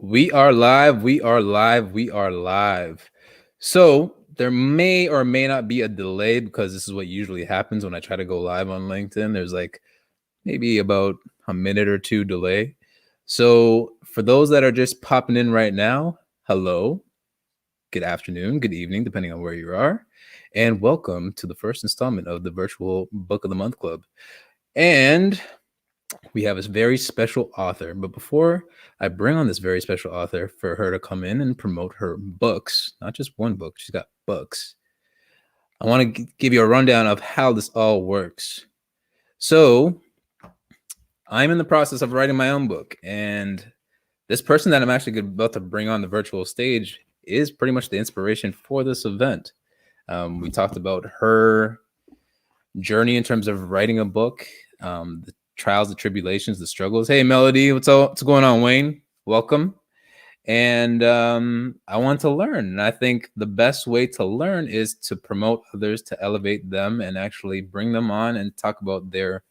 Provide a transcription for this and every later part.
We are live. We are live. We are live. So there may or may not be a delay because this is what usually happens when I try to go live on LinkedIn. There's like maybe about a minute or two delay. So for those that are just popping in right now, hello, good afternoon, good evening, depending on where you are. And welcome to the first installment of the Virtual Book of the Month Club. And we have a very special author. But before I bring on this very special author for her to come in and promote her books, not just one book, she's got books, I want to give you a rundown of how this all works. So I'm in the process of writing my own book, and this person that I'm actually about to bring on the virtual stage is pretty much the inspiration for this event. We talked about her journey in terms of writing a book, the trials, the tribulations, the struggles. Hey, Melody, what's going on, Wayne? Welcome. And I want to learn. And I think the best way to learn is to promote others, to elevate them, and actually bring them on and talk about their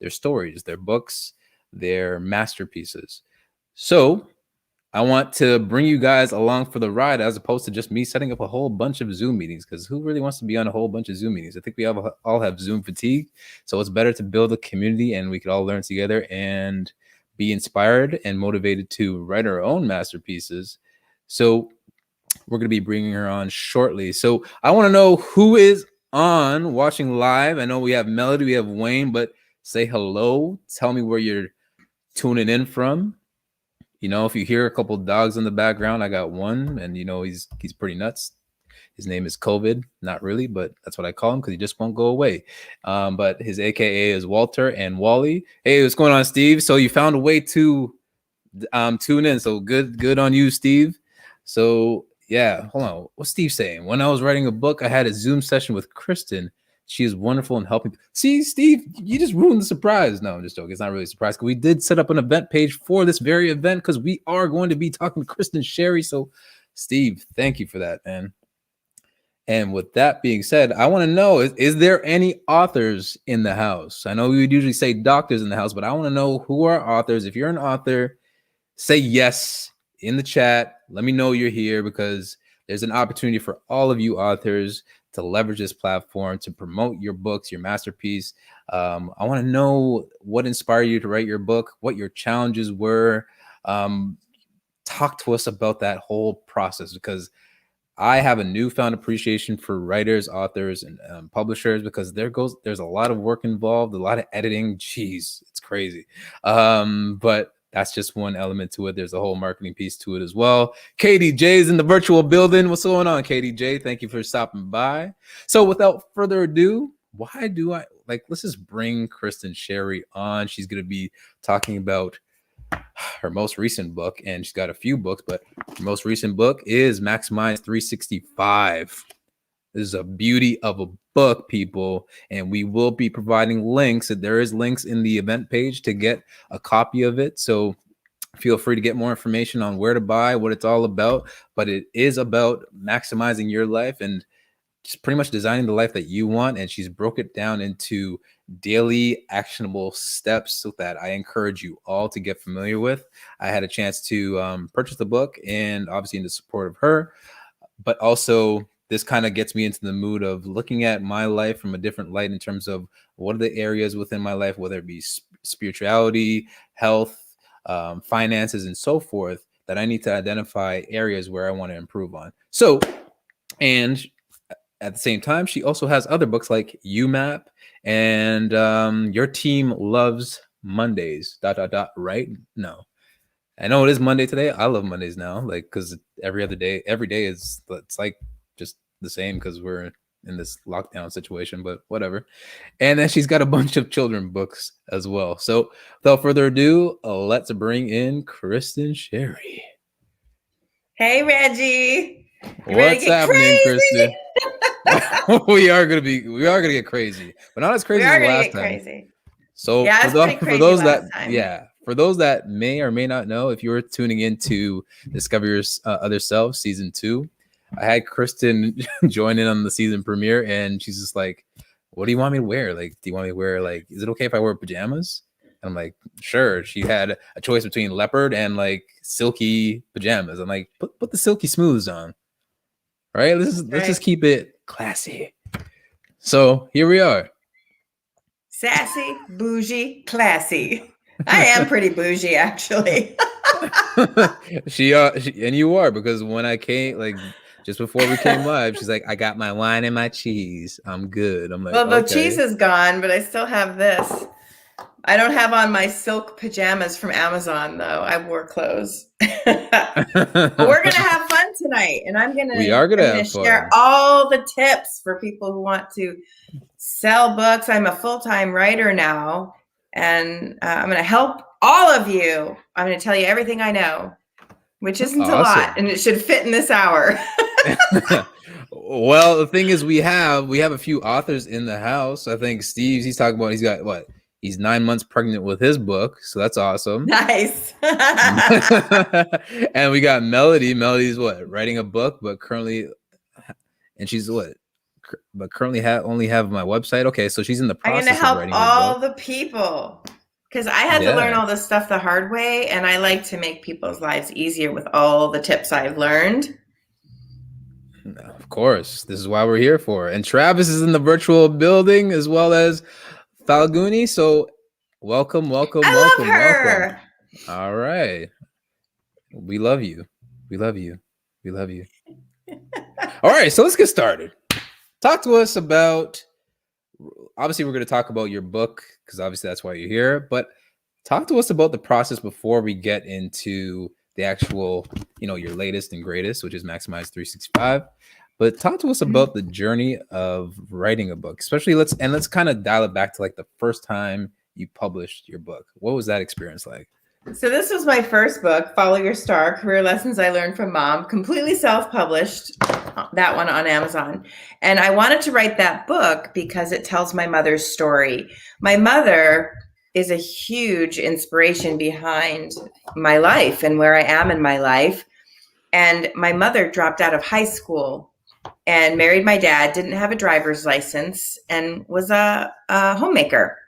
stories, their books, their masterpieces. So I want to bring you guys along for the ride as opposed to just me setting up a whole bunch of Zoom meetings, because who really wants to be on a whole bunch of Zoom meetings? I think we all have Zoom fatigue. So it's better to build a community and we could all learn together and be inspired and motivated to write our own masterpieces. So we're going to be bringing her on shortly. So I want to know who is on watching live. I know we have Melody, we have Wayne, but say hello. Tell me where you're tuning in from. You know, if you hear a couple of dogs in the background, I got one, and you know he's pretty nuts. His name is COVID. Not really, but that's what I call him because he just won't go away. But his AKA is Walter and Wally. Hey, what's going on, Steve? So you found a way to tune in. So good on you, Steve. So yeah, hold on. What's Steve saying? When I was writing a book, I had a Zoom session with Kristin. She is wonderful in helping. See, Steve, you just ruined the surprise. No, I'm just joking. It's not really a surprise because we did set up an event page for this very event because we are going to be talking to Kristin Sherry. So, Steve, thank you for that, man. And with that being said, I want to know, is there any authors in the house? I know we would usually say doctors in the house, but I want to know who are authors. If you're an author, say yes in the chat. Let me know you're here because there's an opportunity for all of you authors to leverage this platform to promote your books, your masterpiece. I want to know what inspired you to write your book, what your challenges were. Talk to us about that whole process because I have a newfound appreciation for writers, authors, and publishers because there's a lot of work involved, a lot of editing. Jeez, it's crazy. But that's just one element to it. There's a whole marketing piece to it as well. KDJ's in the virtual building. What's going on, KDJ? Thank you for stopping by. So without further ado, let's just bring Kristin Sherry on. She's going to be talking about her most recent book, and she's got a few books, but her most recent book is Maximize 365. This is a beauty of a book, people, and we will be providing links. There is links in the event page to get a copy of it. So feel free to get more information on where to buy, what it's all about. But it is about maximizing your life and just pretty much designing the life that you want. And she's broke it down into daily actionable steps so that I encourage you all to get familiar with. I had a chance to purchase the book and obviously in the support of her, but also this kind of gets me into the mood of looking at my life from a different light in terms of what are the areas within my life, whether it be spirituality, health, finances, and so forth, that I need to identify areas where I want to improve on. So, and at the same time, she also has other books like YouMap and Your Team Loves Mondays, ... right? No. I know it is Monday today. I love Mondays now, like, because every day it's like just the same because we're in this lockdown situation, but whatever. And then she's got a bunch of children books as well. So without further ado, let's bring in Kristin Sherry. Hey, Reggie. What's happening, Kristin? we are gonna get crazy, but not as crazy as last time. Crazy. So yeah, for those that may or may not know, if you're tuning into Discover Your Other Self season 2, I had Kristin join in on the season premiere, and she's just like, "What do you want me to wear? Like, do you want me to wear is it okay if I wear pajamas?" And I'm like, sure. She had a choice between leopard and like silky pajamas. I'm like, put the silky smooths on. Right? Let's just keep it classy. So here we are. Sassy, bougie, classy. I am pretty bougie, actually. she and you are, because when I came, like just before we came live, she's like, I got my wine and my cheese. I'm good. I'm like, well, the okay. cheese is gone, but I still have this. I don't have on my silk pajamas from Amazon, though. I wore clothes. But we're going to have fun tonight. And I'm going to share all the tips for people who want to sell books. I'm a full-time writer now, and I'm going to help all of you. I'm going to tell you everything I know, which isn't a lot, and it should fit in this hour. Well, the thing is, we have a few authors in the house. I think he's talking about, he's got what? He's 9 months pregnant with his book, so that's awesome. Nice. And we got Melody. Melody's what? Writing a book, but currently, and she's what? But currently only have my website. Okay, so she's in the process I'm of going writing to help all her book. the people, because I had to learn all this stuff the hard way, and I like to make people's lives easier with all the tips I've learned. Of course, this is why we're here for. And Travis is in the virtual building, as well as Falguni. So welcome. Love her. All right. We love you. All right, so let's get started. Talk to us about, obviously we're going to talk about your book, because obviously that's why you're here, but talk to us about the process before we get into the actual, your latest and greatest, which is Maximize 365. But talk to us about the journey of writing a book, especially let's kind of dial it back to like the first time you published your book. What was that experience like? So this was my first book, Follow Your Star, Career Lessons I Learned from Mom, completely self-published, that one on Amazon. And I wanted to write that book because it tells my mother's story. My mother is a huge inspiration behind my life and where I am in my life. And my mother dropped out of high school and married my dad, didn't have a driver's license, and was a homemaker.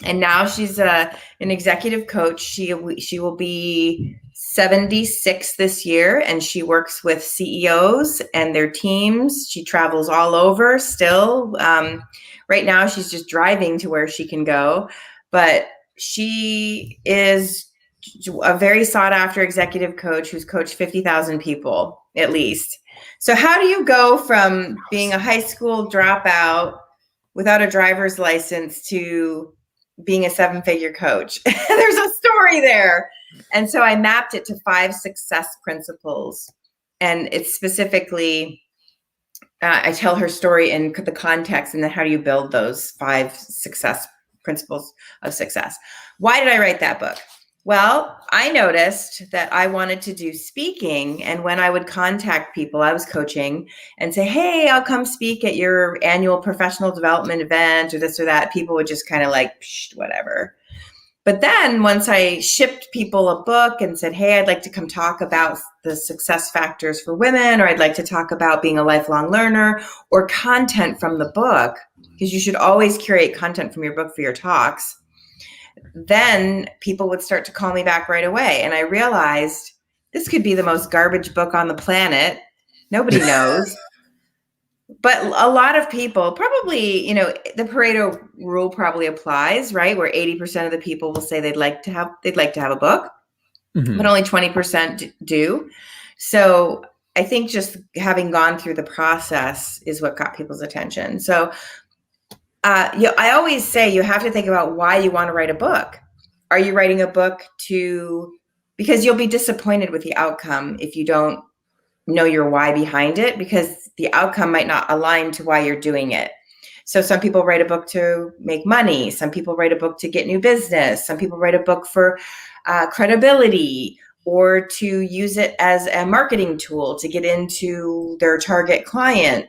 And now she's an executive coach. She will be 76 this year, and she works with CEOs and their teams. She travels all over still. Right now, she's just driving to where she can go. But she is a very sought-after executive coach who's coached 50,000 people at least. So how do you go from being a high school dropout without a driver's license to being a 7-figure coach? There's a story there. And so I mapped it to 5 success principles. And it's specifically, I tell her story in the context, and then how do you build those 5 success principles of success. Why did I write that book? Well, I noticed that I wanted to do speaking. And when I would contact people, I was coaching, and say, hey, I'll come speak at your annual professional development event or this or that, people would just kind of like, psh, whatever. But then once I shipped people a book and said, hey, I'd like to come talk about the success factors for women, or I'd like to talk about being a lifelong learner, or content from the book, because you should always curate content from your book for your talks, then people would start to call me back right away. And I realized this could be the most garbage book on the planet. Nobody knows. But a lot of people probably, the Pareto rule probably applies, right? Where 80% of the people will say they'd like to have a book, but only 20% do. So I think just having gone through the process is what got people's attention. So I always say you have to think about why you want to write a book. Are you writing a book because you'll be disappointed with the outcome if you don't know your why behind it, because the outcome might not align to why you're doing it. So some people write a book to make money. Some people write a book to get new business. Some people write a book for credibility, or to use it as a marketing tool to get into their target client.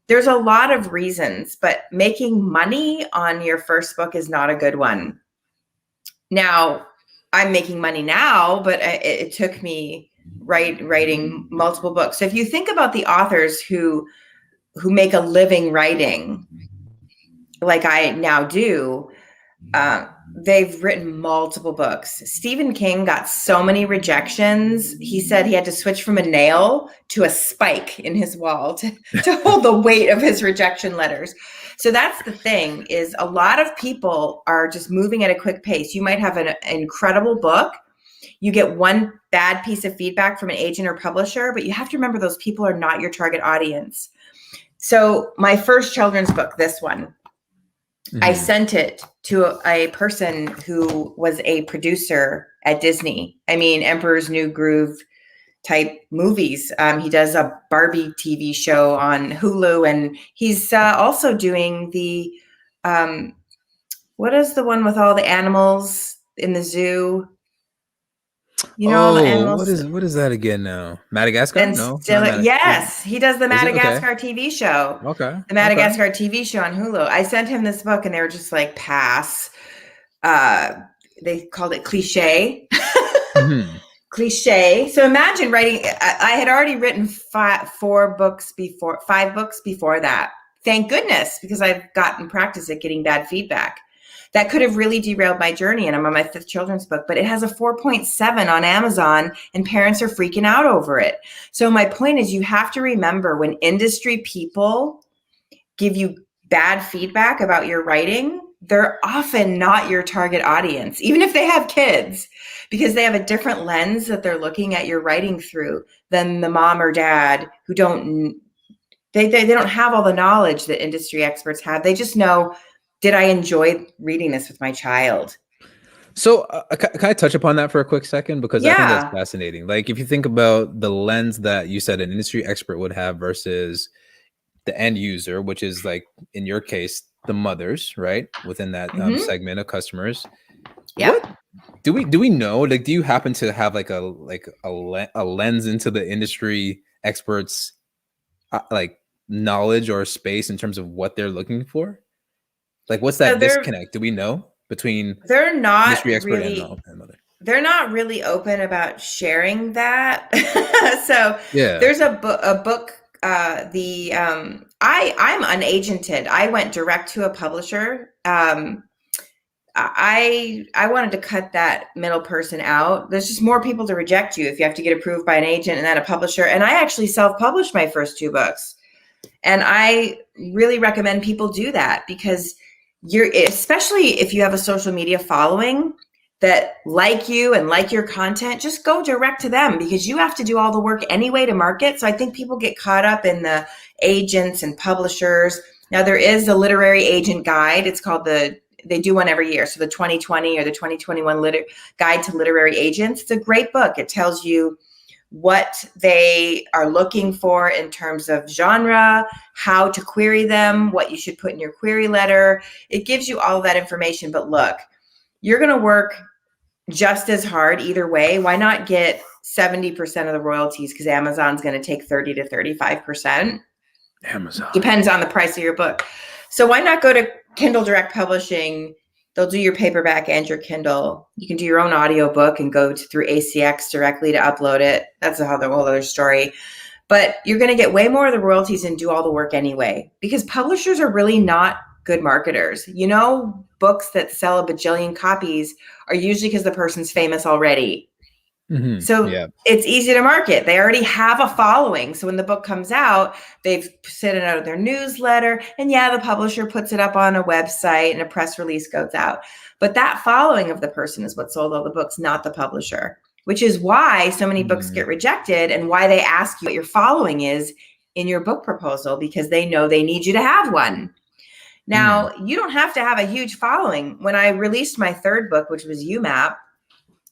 There's a lot of reasons, but making money on your first book is not a good one. Now, I'm making money now, but it took me writing multiple books. So if you think about the authors who make a living writing, like I now do, They've written multiple books. Stephen King got so many rejections. He said he had to switch from a nail to a spike in his wall to hold the weight of his rejection letters. So that's the thing, is a lot of people are just moving at a quick pace. You might have an incredible book. You get one bad piece of feedback from an agent or publisher, but you have to remember those people are not your target audience. So my first children's book, this one, I sent it to a person who was a producer at Disney. I mean, Emperor's New Groove type movies. He does a Barbie TV show on Hulu, and he's also doing the, what is the one with all the animals in the zoo? You know, all the animals. What is that again now? Madagascar? Ben No, not Stiller. Madagascar. Yes, he does the Is it? Okay. Madagascar TV show. Okay. The Madagascar TV show on Hulu. I sent him this book and they were just like, pass. They called it cliche. Cliche. So imagine writing, I had already written five books before that. Thank goodness, because I've gotten practice at getting bad feedback. That could have really derailed my journey, and I'm on my 5th children's book, but it has a 4.7 on Amazon, and parents are freaking out over it. So my point is, you have to remember, when industry people give you bad feedback about your writing, they're often not your target audience, even if they have kids, because they have a different lens that they're looking at your writing through than the mom or dad who don't have all the knowledge that industry experts have. They just know, did I enjoy reading this with my child? So can I touch upon that for a quick second? Because I think that's fascinating. Like, if you think about the lens that you said an industry expert would have versus the end user, which is, like, in your case, the mothers, right? Within that segment of customers. Yep. What do we know? Like, do you happen to have like a lens into the industry experts like knowledge or space in terms of what they're looking for? Like, what's that disconnect? Do we know between they're not industry expert really, and mother? They're not really open about sharing that. So yeah, there's a book. I'm unagented. I went direct to a publisher. I wanted to cut that middle person out. There's just more people to reject you if you have to get approved by an agent and then a publisher. And I actually self-published my first 2 books. And I really recommend people do that, because especially if you have a social media following that like you and like your content, just go direct to them, because you have to do all the work anyway to market. So I think people get caught up in the agents and publishers. Now, there is a literary agent guide. It's called they do one every year. So the 2020 or the 2021 Guide to Literary Agents. It's a great book. It tells you what they are looking for in terms of genre, how to query them, what you should put in your query letter. It gives you all of that information. But look, you're going to work just as hard either way. Why not get 70% of the royalties? Because Amazon's going to take 30 to 35%. Amazon. Depends on the price of your book. So why not go to Kindle Direct Publishing? They'll do your paperback and your Kindle. You can do your own audiobook and go through ACX directly to upload it. That's a whole other story. But you're going to get way more of the royalties and do all the work anyway, because publishers are really not good marketers. You know, books that sell a bajillion copies are usually because the person's famous already. So it's easy to market. They already have a following. So when the book comes out, they've sent it out of their newsletter, and the publisher puts it up on a website and a press release goes out. But that following of the person is what sold all the books, not the publisher, which is why so many books get rejected and why they ask you what your following is in your book proposal, because they know they need you to have one. Now, you don't have to have a huge following. When I released my 3rd book, which was YouMap,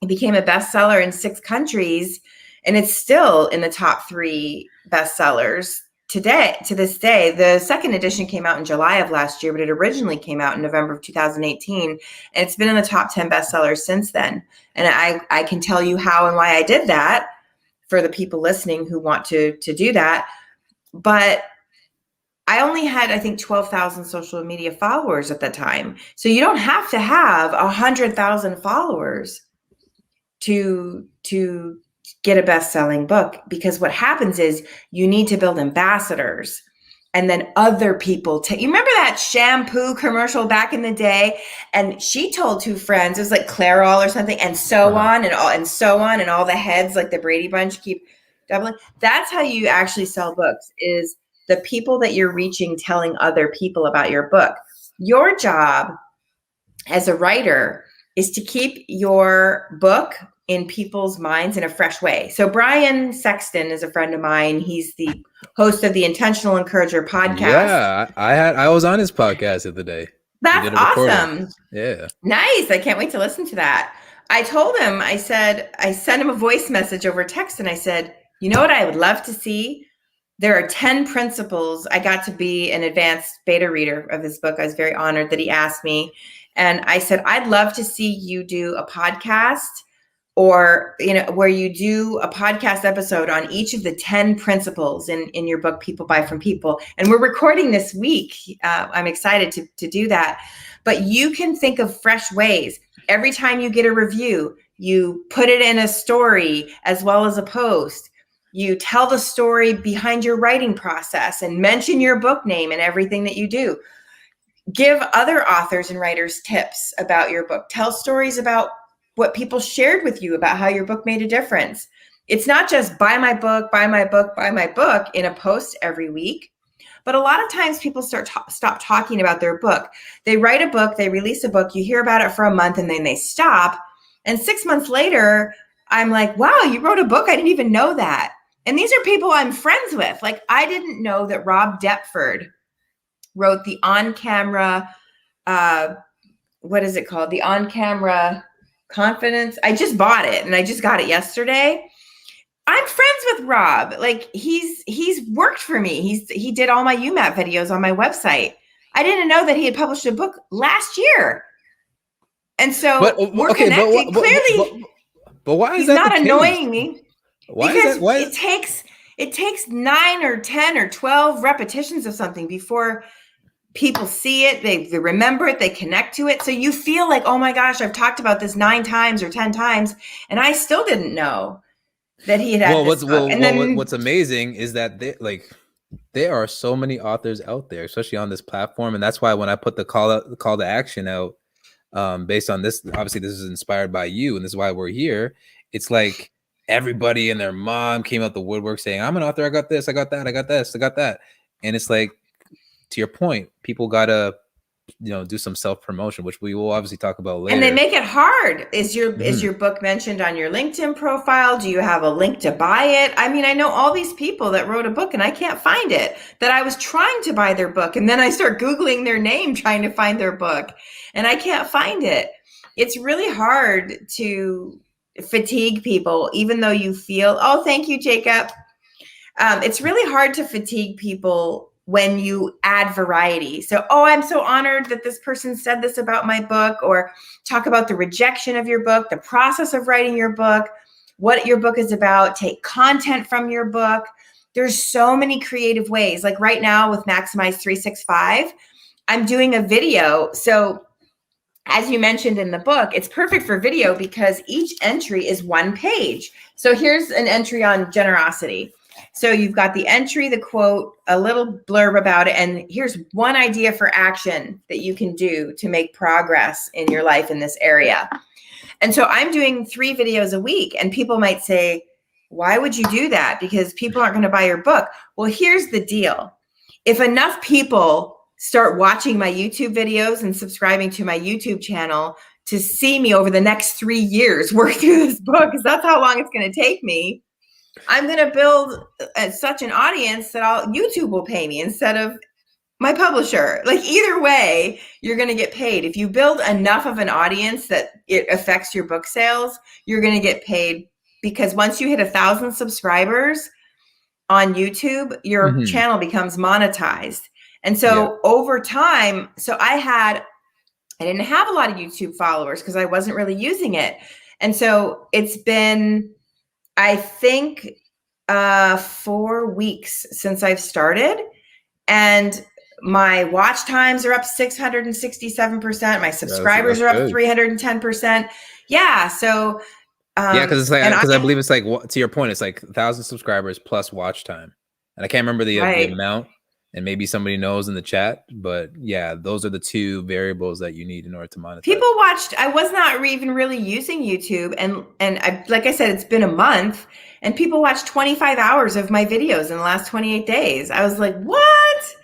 it became a bestseller in 6 countries, and it's still in the top 3 bestsellers to this day. The 2nd edition came out in July of last year, but it originally came out in November of 2018, and it's been in the top 10 bestsellers since then. And I can tell you how and why I did that for the people listening who want to do that. But I only had, I think, 12,000 social media followers at the time. So you don't have to have 100,000 followers to get a best-selling book, because what happens is you need to build ambassadors. and then other people take. You remember that shampoo commercial back in the day? And she told two friends, it was like Clairol or something, and so on and all, and so on, and all the heads like the Brady Bunch keep doubling. That's how you actually sell books, is the people that you're reaching telling other people about your book. Your job as a writer is to keep your book in people's minds in a fresh way. So Brian Sexton is a friend of mine. He's the host of the Intentional Encourager podcast. Yeah, I was on his podcast the other day. That's awesome. Yeah. Nice. I can't wait to listen to that. I told him, I sent him a voice message over text, and I said, you know what I would love to see? There are 10 principles. I got to be an advanced beta reader of his book. I was very honored that he asked me. And I said, I'd love to see you do a podcast, or, where you do a podcast episode on each of the 10 principles in your book, People Buy From People. And we're recording this week. I'm excited to do that. But you can think of fresh ways. Every time you get a review, you put it in a story as well as a post. You tell the story behind your writing process and mention your book name and everything that you do. Give other authors and writers tips about your book. Tell stories about what people shared with you about how your book made a difference. It's not just buy my book, buy my book, buy my book in a post every week. But a lot of times people stop talking about their book. They write a book, they release a book, you hear about it for a month, and then they stop. And 6 months later, I'm like, wow, you wrote a book? I didn't even know that. And these are people I'm friends with. Like, I didn't know that Rob Deptford wrote the on-camera, what is it called? The on-camera confidence. I just bought it, and I just got it yesterday. I'm friends with Rob. Like, he's worked for me. He did all my YouMap videos on my website. I didn't know that he had published a book last year. And so we're connected. Clearly, but why is he's that not the annoying case? me. Why because is that? it takes 9 or 10 or 12 repetitions of something before people see it, they remember it, they connect to it. So you feel like, oh my gosh, I've talked about this 9 times or 10 times, and I still didn't know that he had this book. What's amazing is that there are so many authors out there, especially on this platform, and that's why when I put the call to action out, based on this, obviously this is inspired by you, and this is why we're here. It's like everybody and their mom came out the woodwork saying, I'm an author, I got this, I got that, I got this, I got that. And it's like, to your point, people gotta do some self-promotion, which we will obviously talk about later. And they make it hard. Is your book mentioned on your LinkedIn profile? Do you have a link to buy it? I mean, I know all these people that wrote a book and I can't find it, that I was trying to buy their book, and then I start Googling their name trying to find their book, and I can't find it. It's really hard to fatigue people, even though you feel, oh, thank you, Jacob. It's really hard to fatigue people when you add variety. So, oh, I'm so honored that this person said this about my book, or talk about the rejection of your book, the process of writing your book, what your book is about, take content from your book. There's so many creative ways. Like right now with Maximize 365, I'm doing a video. So as you mentioned in the book, it's perfect for video because each entry is 1 page. So here's an entry on generosity. So you've got the entry, the quote, a little blurb about it, and here's one idea for action that you can do to make progress in your life in this area. And so I'm doing 3 videos a week, and people might say, why would you do that? Because people aren't going to buy your book. Well, here's the deal. If enough people start watching my YouTube videos and subscribing to my YouTube channel to see me over the next 3 years work through this book, because that's how long it's going to take me, I'm going to build such an audience that YouTube will pay me instead of my publisher. Like either way, you're going to get paid. If you build enough of an audience that it affects your book sales, you're going to get paid, because once you hit 1,000 subscribers on YouTube, your channel becomes monetized. And so over time, I didn't have a lot of YouTube followers because I wasn't really using it. And so it's been, I think, 4 weeks since I've started, and my watch times are up 667%. My subscribers are up 310%. Yeah. So, because it's like, because I believe it's like, to your point, it's like 1,000 subscribers plus watch time. And I can't remember the amount. and maybe somebody knows in the chat. But yeah, those are the two variables that you need in order to monetize. People watched, I was not even really using YouTube. And I, like I said, it's been a month and people watched 25 hours of my videos in the last 28 days. I was like, what?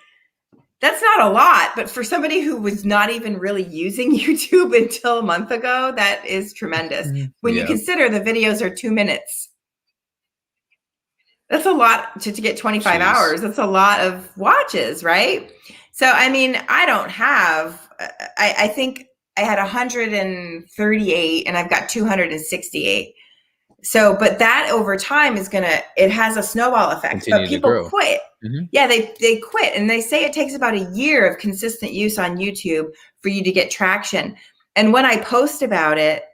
That's not a lot, but for somebody who was not even really using YouTube until a month ago, that is tremendous. When you consider the videos are 2 minutes. That's a lot to get 25 hours. That's a lot of watches, right? So, I mean, I don't have, I think I had 138 and I've got 268. So, but that over time is it has a snowball effect. But people quit. Yeah, they quit. And they say it takes about a year of consistent use on YouTube for you to get traction. And when I post about it,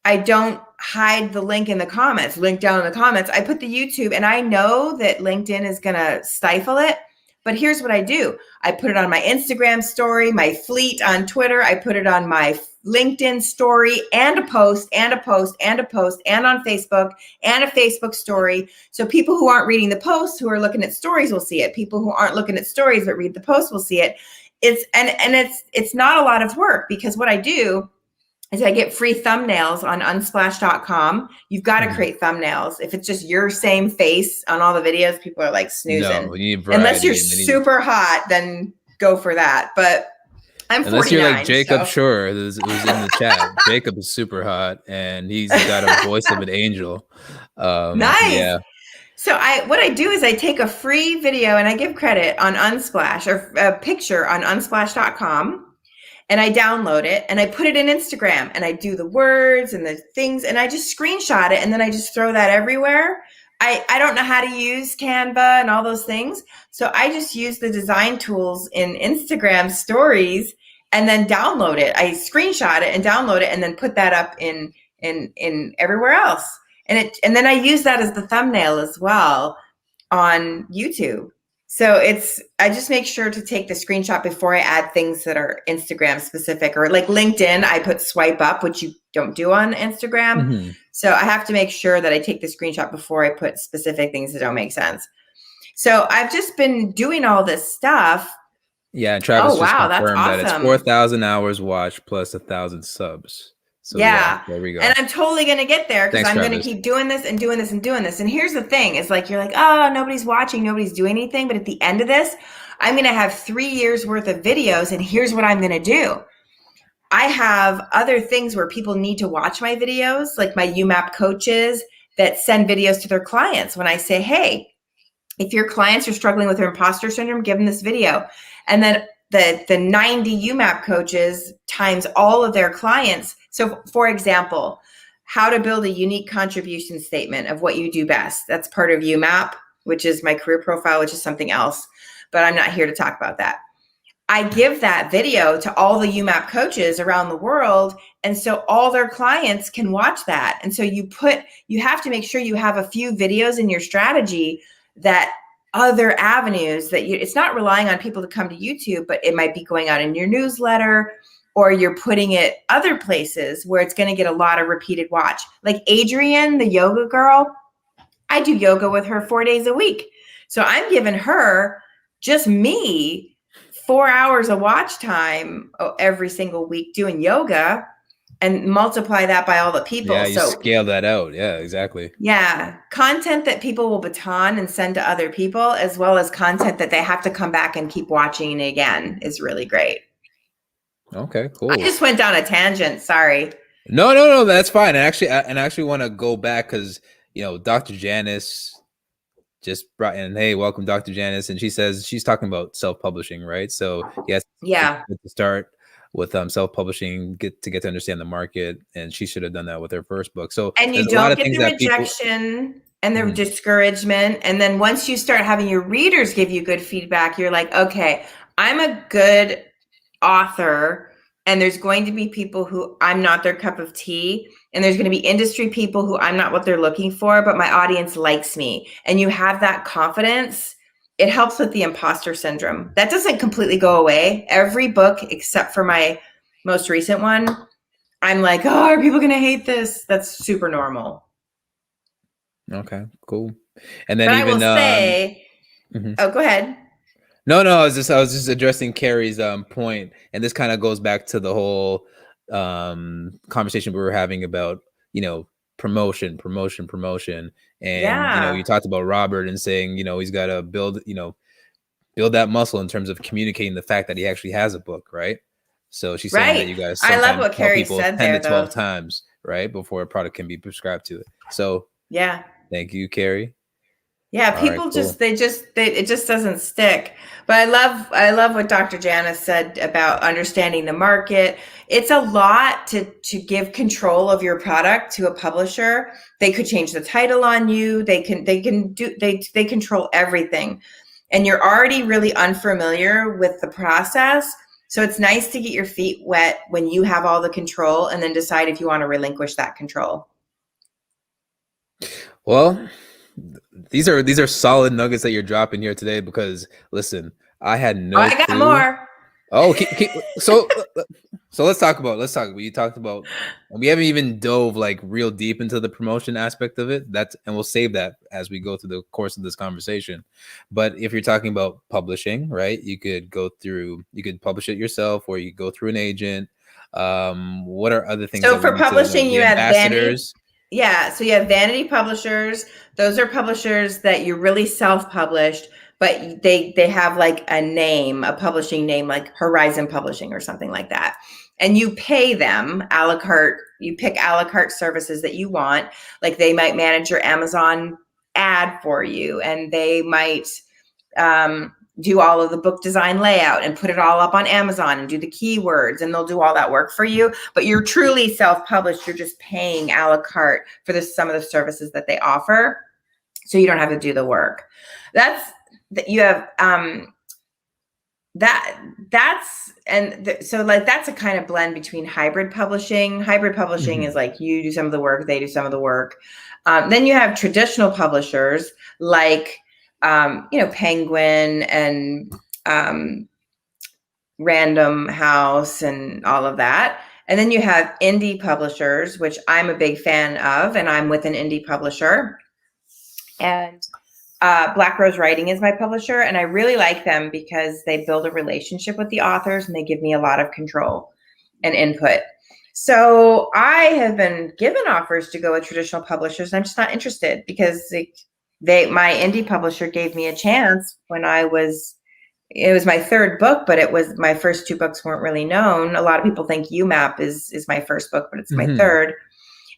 I don't hide the link in the comments, link down in the comments. I put the YouTube, and I know that LinkedIn is going to stifle it. But here's what I do. I put it on my Instagram story, my fleet on Twitter. I put it on my LinkedIn story and a post and a post and a post and on Facebook and a Facebook story. So people who aren't reading the posts, who are looking at stories will see it. People who aren't looking at stories but read the post will see it. It's not a lot of work, because what I do is I get free thumbnails on unsplash.com. You've got to create thumbnails. If it's just your same face on all the videos, people are like snoozing. No, you need variety. Unless you're super hot, then go for that. But I'm 49. Unless you're like Jacob Shore, who's in the chat. Jacob is super hot, and he's got a voice of an angel. Nice. Yeah. So what I do is I take a free video and I give credit on Unsplash, or a picture on unsplash.com. And I download it and I put it in Instagram, and I do the words and the things, and I just screenshot it, and then I just throw that everywhere. I don't know how to use Canva and all those things. So I just use the design tools in Instagram stories and then download it. I screenshot it and download it and then put that up in everywhere else. And then I use that as the thumbnail as well on YouTube. So I just make sure to take the screenshot before I add things that are Instagram specific, or like LinkedIn, I put swipe up, which you don't do on Instagram. So I have to make sure that I take the screenshot before I put specific things that don't make sense. So I've just been doing all this stuff. Yeah, and Travis just confirmed that it's 4,000 hours watched plus 1,000 subs. So yeah, there we go. And I'm totally going to get there, because I'm going to keep doing this and doing this and doing this. And here's the thing. It's like, you're like, oh, nobody's watching, nobody's doing anything. But at the end of this, I'm going to have 3 years worth of videos. And here's what I'm going to do. I have other things where people need to watch my videos, like my YouMap coaches that send videos to their clients. When I say, hey, if your clients are struggling with their imposter syndrome, give them this video. And then the 90 YouMap coaches times all of their clients. So for example, how to build a unique contribution statement of what you do best. That's part of YouMap, which is my career profile, which is something else, but I'm not here to talk about that. I give that video to all the YouMap coaches around the world. And so all their clients can watch that. And so you have to make sure you have a few videos in your strategy that other avenues that it's not relying on people to come to YouTube, but it might be going out in your newsletter, or you're putting it other places where it's going to get a lot of repeated watch. Like Adrienne, the yoga girl, I do yoga with her 4 days a week. So I'm giving her, just me, 4 hours of watch time every single week doing yoga, and multiply that by all the people. Yeah, you scale that out. Yeah, exactly. Yeah. Content that people will baton and send to other people, as well as content that they have to come back and keep watching again, is really great. Okay, cool. I just went down a tangent. Sorry. No, that's fine. I actually want to go back, because Dr. Janice just brought in, hey, welcome, Dr. Janice, and she says she's talking about self-publishing, right? So yes, yeah, to start with self-publishing, get to understand the market, and she should have done that with her first book. So and you don't get the rejection and the discouragement, and then once you start having your readers give you good feedback, you're like, okay, I'm a good author, and there's going to be people who I'm not their cup of tea, and there's going to be industry people who I'm not what they're looking for, but my audience likes me. And you have that confidence. It helps with the imposter syndrome. That doesn't completely go away. Every book except for my most recent one, I'm like, oh, are people going to hate this? That's super normal. Okay, cool. And then but I will say, oh, go ahead. No, no, I was just addressing Carrie's point, and this kind of goes back to the whole conversation we were having about, you know, promotion, and you know, you Yeah. talked about Robert and saying, you know, he's got to build, you know, build that muscle in terms of communicating the fact that he actually has a book, right? So she's saying that Right. you guys I love sometimes what tell Carrie people said 10 to there, 12 though. times, right, before a product can be prescribed to it. So Yeah. thank you, Carrie. Yeah, All right, people cool. it just doesn't stick. But I love what Dr. Janice said about understanding the market. It's a lot to give control of your product to a publisher. They could change the title on you. They control everything. And you're already really unfamiliar with the process. So it's nice to get your feet wet when you have all the control and then decide if you want to relinquish that control. Well, these are solid nuggets that you're dropping here today because listen, I had Oh, no I got clue. more. Oh, so let's talk about you talked about, and we haven't even dove like real deep into the promotion aspect of it. That's and we'll save that as we go through the course of this conversation. But if you're talking about publishing, right, you could publish it yourself or you go through an agent. What are other things So that we for need to know? publishing, The you have vanity. ambassadors. Yeah, so you have vanity publishers. Those are publishers that you're really self-published, but they have like a name, a publishing name like Horizon Publishing or something like that. And you pay them a la carte. You pick a la carte services that you want. Like they might manage your Amazon ad for you, and they might do all of the book design layout and put it all up on Amazon and do the keywords, and they'll do all that work for you. But you're truly self-published. You're just paying a la carte for some of the services that they offer, so you don't have to do the work. That's that you have so like that's a kind of blend between hybrid publishing. Hybrid publishing is Mhm. like you do some of the work, they do some of the work. Then you have traditional publishers like Penguin and Random House and all of that. And then you have indie publishers, which I'm a big fan of, and I'm with an indie publisher. And Black Rose Writing is my publisher, and I really like them because they build a relationship with the authors and they give me a lot of control and input. So I have been given offers to go with traditional publishers, and I'm just not interested because my indie publisher gave me a chance when it was my third book, but it was my first two books weren't really known. A lot of people think YouMap is my first book, but it's my Mhm. third.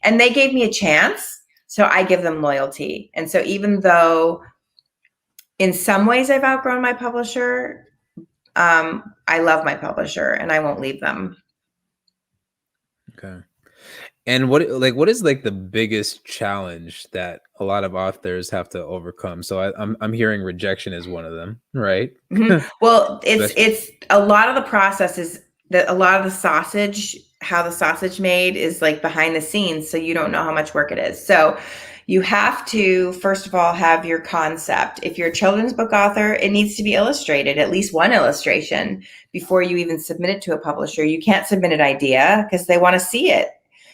And they gave me a chance, so I give them loyalty. And so even though in some ways I've outgrown my publisher, I love my publisher and I won't leave them. Okay. And what is like the biggest challenge that a lot of authors have to overcome? So I'm hearing rejection is one of them, right? Well, Especially. it's a lot of the process is that a lot of the sausage, how the sausage made is like behind the scenes, so you don't know how much work it is. So you have to first of all have your concept. If you're a children's book author, it needs to be illustrated, at least one illustration before you even submit it to a publisher. You can't submit an idea because they want to see it,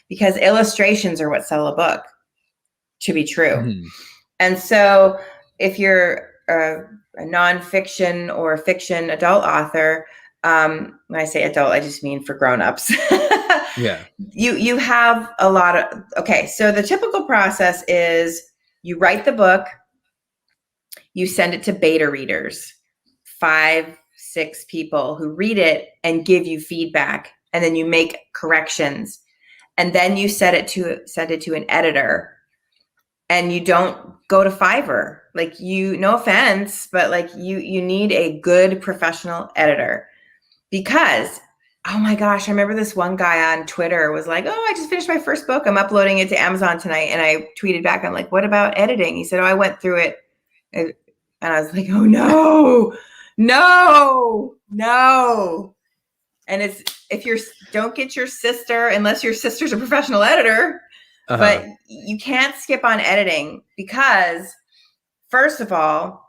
because illustrations are what sell a book, to be true. Mhm. And so if you're a nonfiction or fiction adult author, when I say adult, I just mean for grown-ups. Yeah. You have a lot of, okay, so the typical process is you write the book, you send it to beta readers, 5, 6 people who read it and give you feedback, and then you make corrections, and then you send it to an editor, and you don't go to Fiverr. Like, no offense, but like you need a good professional editor, because oh my gosh, I remember this one guy on Twitter was like, "Oh, I just finished my first book. I'm uploading it to Amazon tonight." And I tweeted back, I'm like, "What about editing?" He said, "Oh, I went through it." And I was like, "Oh no, no, no." And if you're don't get your sister, unless your sister's a professional editor, Uh-huh. but you can't skip on editing, because first of all,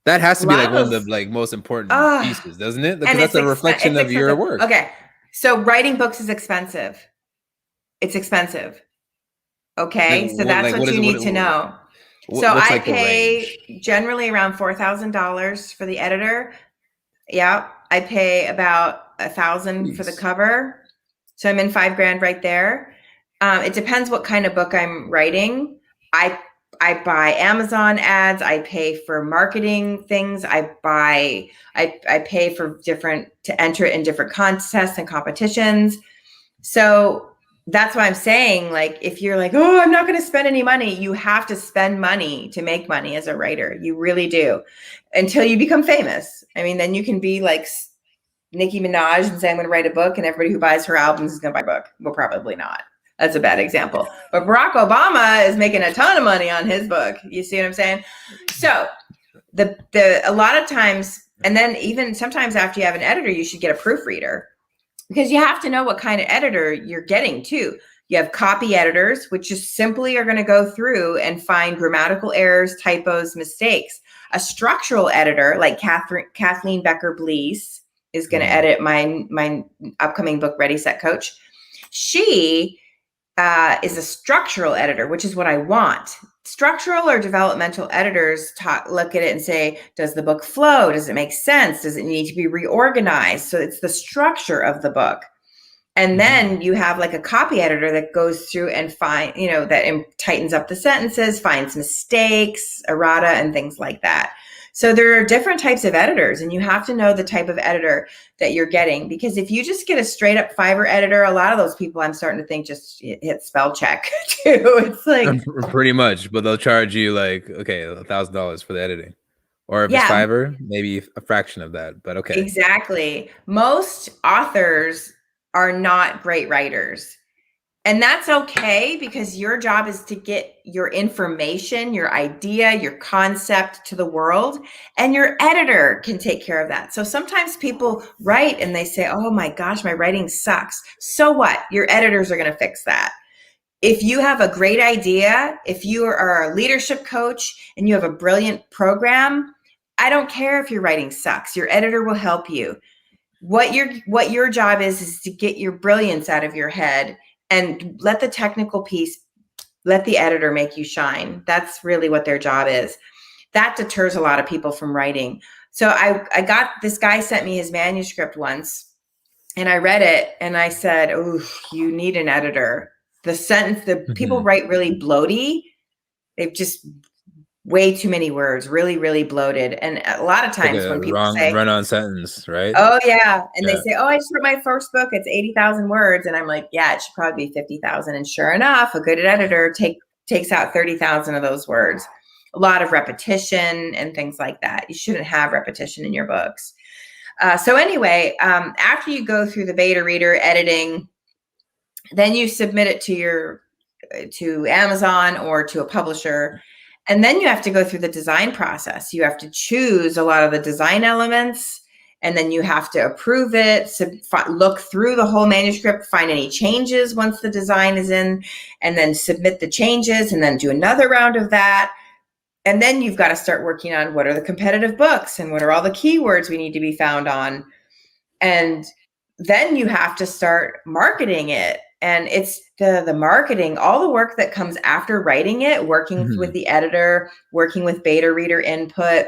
That has a to be lot like of one of the those like most important uh pieces, doesn't it? Because and that's a reflection it's of your expensive. work. Okay. So writing books is expensive. It's expensive. Okay? So that's What what is you it? need to know. So What's I like the pay range? generally around $4,000 for the editor. Yeah, I pay about $1,000 for the Please. cover. So I'm in $5,000 right there. It depends what kind of book I'm writing. I I buy Amazon ads. I pay for marketing things. I pay for different to enter it in different contests and competitions. So that's why I'm saying, like, if you're like, oh, I'm not going to spend any money, you have to spend money to make money as a writer. You really do, until you become famous. I mean, then you can be like Nicki Minaj and say, I'm going to write a book, and everybody who buys her albums is going to buy a book. Well, probably not. That's a bad example. But Barack Obama is making a ton of money on his book. You see what I'm saying? So the a lot of times, and then even sometimes after you have an editor, you should get a proofreader, because you have to know what kind of editor you're getting too. You have copy editors, which just simply are going to go through and find grammatical errors, typos, mistakes. A structural editor, like Kathleen Becker Blees, is going to edit my upcoming book, Ready, Set, Coach. She is a structural editor, which is what I want. Structural or developmental editors look at it and say, does the book flow? Does it make sense? Does it need to be reorganized? So it's the structure of the book. And then you have like a copy editor that goes through and that tightens up the sentences, finds mistakes, errata, and things like that. So there are different types of editors, and you have to know the type of editor that you're getting, because if you just get a straight up Fiverr editor, a lot of those people, I'm starting to think, just hit spell check too. It's like, Pretty much, but they'll charge you like, okay, $1,000 for the editing. Or if it's yeah, Fiverr, maybe a fraction of that, but okay. exactly. Most authors are not great writers. And that's okay, because your job is to get your information, your idea, your concept to the world, and your editor can take care of that. So sometimes people write and they say, oh my gosh, my writing sucks. So what? Your editors are going to fix that. If you have a great idea, if you are a leadership coach and you have a brilliant program, I don't care if your writing sucks. Your editor will help you. What your job is to get your brilliance out of your head and let the technical piece, let the editor make you shine. That's really what their job is. That deters a lot of people from writing. So I got, this guy sent me his manuscript once, and I read it and I said, oh, you need an editor. The people write really bloaty. They've just way too many words, really, really bloated. And a lot of Like times a when people wrong say, run-on sentence, right? oh yeah, and they Yeah. say, oh, I just wrote my first book, it's 80,000 words, and I'm like, yeah, it should probably be 50,000. And sure enough, a good editor takes out 30,000 of those words. A lot of repetition and things like that. You shouldn't have repetition in your books. So anyway, after you go through the beta reader editing, then you submit it to Amazon or to a publisher. And then you have to go through the design process. You have to choose a lot of the design elements, and then you have to approve it, look through the whole manuscript, find any changes once the design is in, and then submit the changes, and then do another round of that. And then you've got to start working on, what are the competitive books and what are all the keywords we need to be found on. And then you have to start marketing it. And it's the marketing, all the work that comes after writing it, working with the editor, working with beta reader input,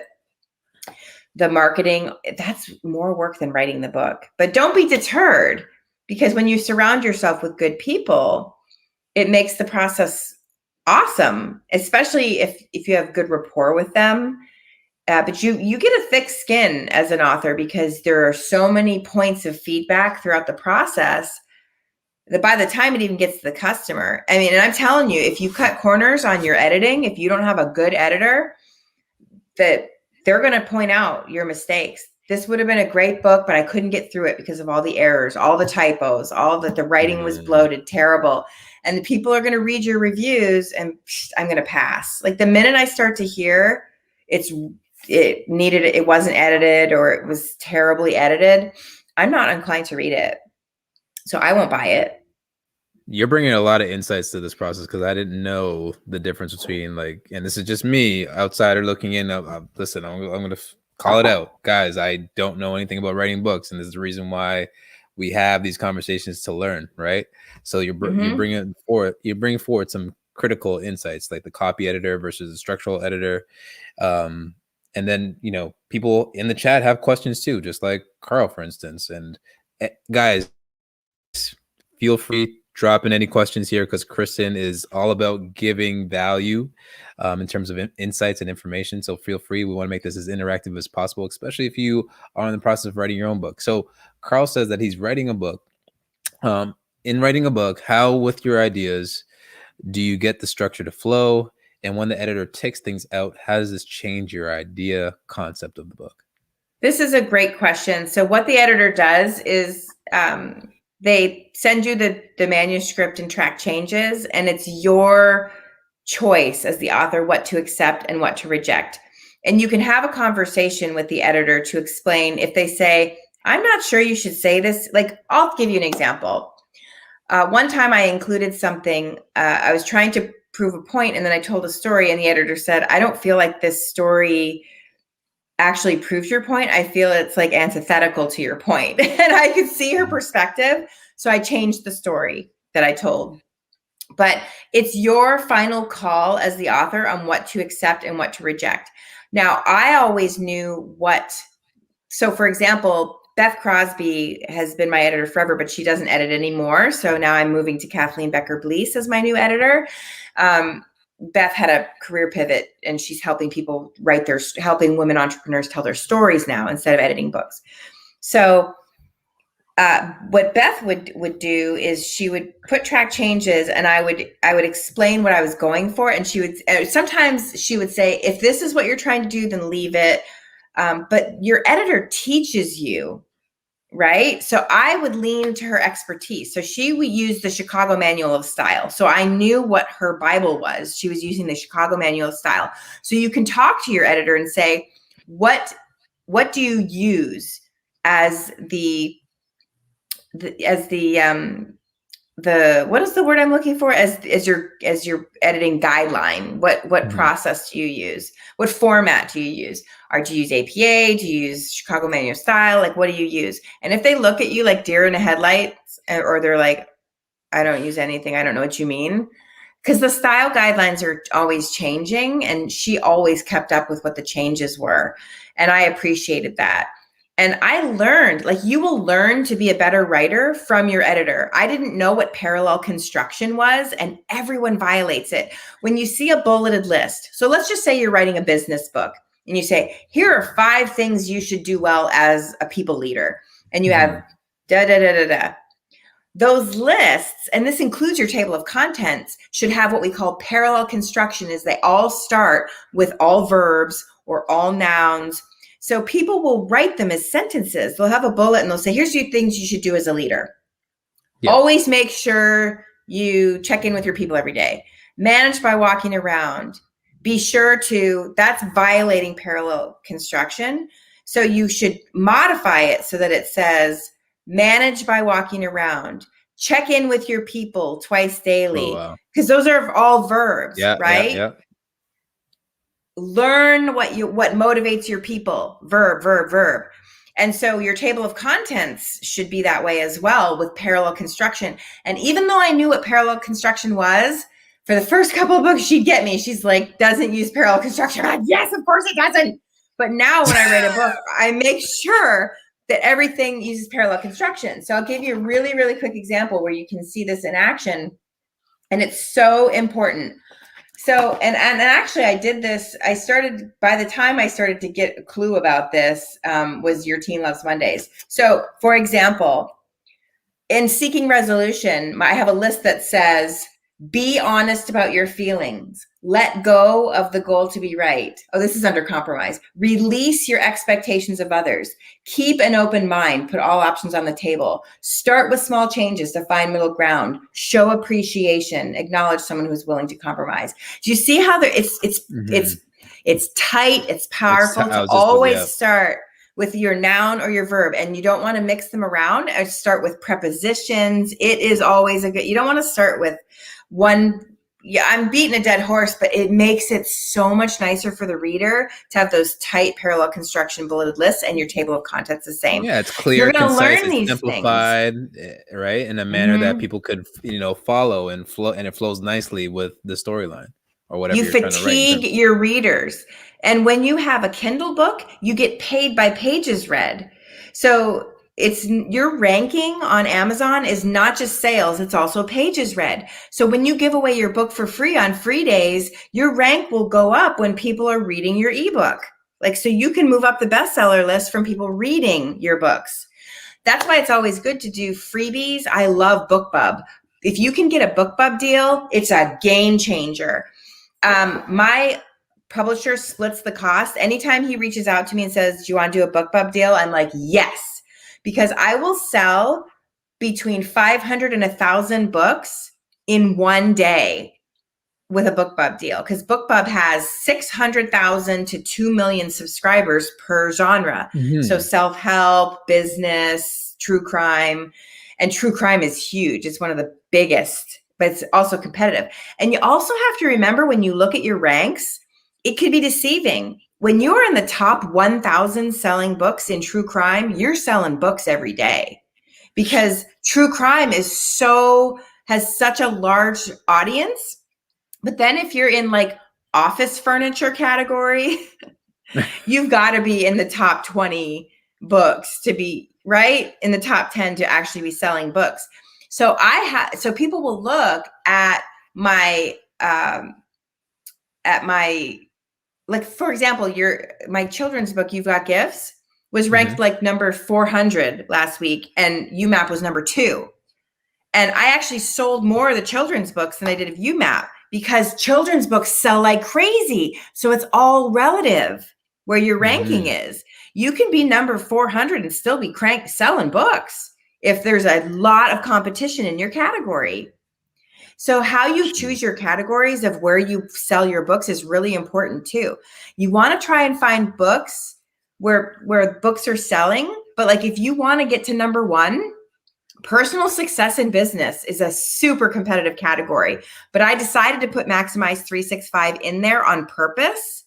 the marketing, that's more work than writing the book. But don't be deterred, because when you surround yourself with good people, it makes the process awesome, especially if you have good rapport with them. But you get a thick skin as an author, because there are so many points of feedback throughout the process that by the time it even gets to the customer, I mean, and I'm telling you, if you cut corners on your editing, if you don't have a good editor, that they're going to point out your mistakes. This would have been a great book, but I couldn't get through it because of all the errors, all the typos, all that the writing was bloated, terrible. And the people are going to read your reviews, and I'm going to pass. Like the minute I start to hear it wasn't edited, or it was terribly edited, I'm not inclined to read it. So I won't buy it. You're bringing a lot of insights to this process, because I didn't know the difference between, like, and this is just me, outsider looking in. Listen, I'm going to call it out, guys. I don't know anything about writing books, and this is the reason why we have these conversations, to learn, right? So you're bringing forward some critical insights, like the copy editor versus the structural editor. And then, people in the chat have questions too, just like Carl, for instance. And guys, feel free drop in any questions here, because Kristin is all about giving value in terms of insights and information. So feel free. We want to make this as interactive as possible, especially if you are in the process of writing your own book. So Carl says that he's writing a book. In writing a book, how with your ideas do you get the structure to flow? And when the editor takes things out, how does this change your idea concept of the book? This is a great question. So what the editor does is they send you the manuscript and track changes, and it's your choice as the author what to accept and what to reject. And you can have a conversation with the editor to explain if they say, I'm not sure you should say this. Like, I'll give you an example. One time I included something, I was trying to prove a point, and then I told a story, and the editor said, I don't feel like this story actually proves your point. I feel it's like antithetical to your point. And I could see her perspective. So I changed the story that I told. But it's your final call as the author on what to accept and what to reject. Now, I always knew so for example, Beth Crosby has been my editor forever, but she doesn't edit anymore. So now I'm moving to Kathleen Becker-Blease as my new editor. Beth had a career pivot, and she's helping people helping women entrepreneurs tell their stories now instead of editing books. So what Beth would do is she would put track changes, and I would explain what I was going for. And sometimes she would say, if this is what you're trying to do, then leave it. But your editor teaches you, right? So I would lean to her expertise. So she would use the Chicago Manual of Style. So I knew what her Bible was. She was using the Chicago Manual of Style. So you can talk to your editor and say, what do you use as the what is the word I'm looking for, as your editing guideline? What process do you use? What format do you use? Or do you use APA? Do you use Chicago Manual Style? Like, what do you use? And if they look at you like deer in the headlights, or they're like, I don't use anything, I don't know what you mean. Because the style guidelines are always changing, and she always kept up with what the changes were. And I appreciated that. And I learned, like, you will learn to be a better writer from your editor. I didn't know what parallel construction was, and everyone violates it. When you see a bulleted list, so let's just say you're writing a business book, and you say, here are 5 things you should do well as a people leader. And you have da, da, da, da, da. Those lists, and this includes your table of contents, should have what we call parallel construction, is they all start with all verbs or all nouns. So people will write them as sentences. They'll have a bullet and they'll say, here's 2 things you should do as a leader. Yeah. Always make sure you check in with your people every day. Manage by walking around. Be sure to, that's violating parallel construction. So you should modify it so that it says, manage by walking around. Check in with your people twice daily. Because those are all verbs, right? Yeah. Learn what motivates your people. Verb. And so your table of contents should be that way as well, with parallel construction. And even though I knew what parallel construction was, for the first couple of books, she'd get me. She's like, doesn't use parallel construction. I'm like, yes, of course it doesn't. But now when I write a book, I make sure that everything uses parallel construction. So I'll give you a really, really quick example where you can see this in action. And it's so important. So, and actually I did this, by the time I started to get a clue about this, was Your Teen Loves Mondays. So for example, in Seeking Resolution, I have a list that says, be honest about your feelings. Let go of the goal to be right. Oh, this is under compromise. Release your expectations of others. Keep an open mind. Put all options on the table. Start with small changes to find middle ground. Show appreciation. Acknowledge someone who's willing to compromise. Do you see how it's tight, it's powerful to always start with your noun or your verb, and you don't want to mix them around. I start with prepositions. It is always you don't want to start with one. Yeah, I'm beating a dead horse, but it makes it so much nicer for the reader to have those tight parallel construction bulleted lists, and your table of contents the same. Yeah, it's clear, you're concise, learn these simplified, things. Right? In a manner that people could, follow and flow, and it flows nicely with the storyline or whatever You you're trying to write in fatigue terms. your readers. And when you have a Kindle book, you get paid by pages read. So it's your ranking on Amazon is not just sales, it's also pages read. So when you give away your book for free on free days, your rank will go up when people are reading your ebook. Like, so you can move up the bestseller list from people reading your books. That's why it's always good to do freebies. I love BookBub. If you can get a BookBub deal, it's a game changer. My publisher splits the cost. Anytime he reaches out to me and says, do you want to do a BookBub deal? I'm like, yes, because I will sell between 500 and 1,000 books in one day with a BookBub deal, because BookBub has 600,000 to 2 million subscribers per genre. So self-help, business, true crime, and true crime is huge. It's one of the biggest, but it's also competitive. And you also have to remember, when you look at your ranks, it could be deceiving. When you are in the top 1,000 selling books in true crime, you're selling books every day, because true crime has such a large audience. But then if you're in like office furniture category, you've got to be in the top 20 books to be right in the top 10 to actually be selling books. So so people will look at my like, for example, my children's book, You've Got Gifts, was ranked like number 400 last week, and YouMap was number 2. And I actually sold more of the children's books than I did of YouMap, because children's books sell like crazy. So it's all relative where your ranking is. You can be number 400 and still be selling books if there's a lot of competition in your category. So how you choose your categories of where you sell your books is really important too. You want to try and find books where books are selling, but like, if you want to get to number 1, personal success in business is a super competitive category, but I decided to put Maximize 365 in there on purpose.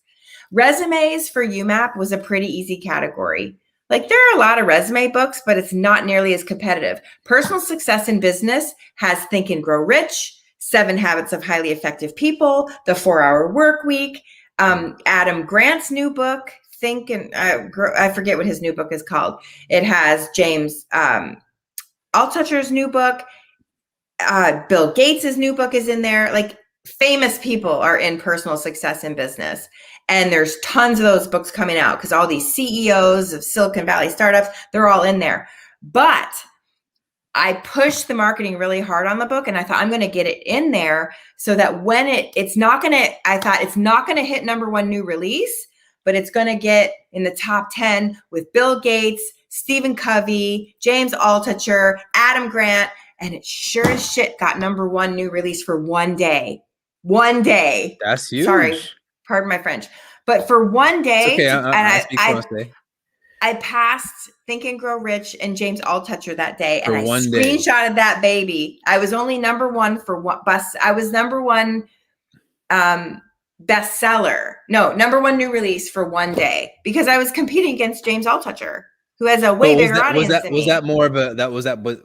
Resumes for YouMap was a pretty easy category. Like, there are a lot of resume books, but it's not nearly as competitive. Personal success in business has Think and Grow Rich, 7 Habits of Highly Effective People, The 4-Hour Work Week, Adam Grant's new book, I forget what his new book is called. It has James Altucher's new book, Bill Gates's new book is in there. Like, famous people are in personal success in business. And there's tons of those books coming out, because all these CEOs of Silicon Valley startups, they're all in there. But I pushed the marketing really hard on the book, and I thought, I'm going to get it in there so that when it's not going to hit number 1 new release, but it's going to get in the top 10 with Bill Gates, Stephen Covey, James Altucher, Adam Grant, and it sure as shit got number 1 new release for one day. One day. That's huge. Sorry, pardon my French. But for one day, it's okay. I passed Think and Grow Rich and James Altucher that day, and I screenshotted that baby. I was only number 1 for what bus. I was number 1 bestseller. No, number 1 new release for one day, because I was competing against James Altucher, who has a way bigger audience than me.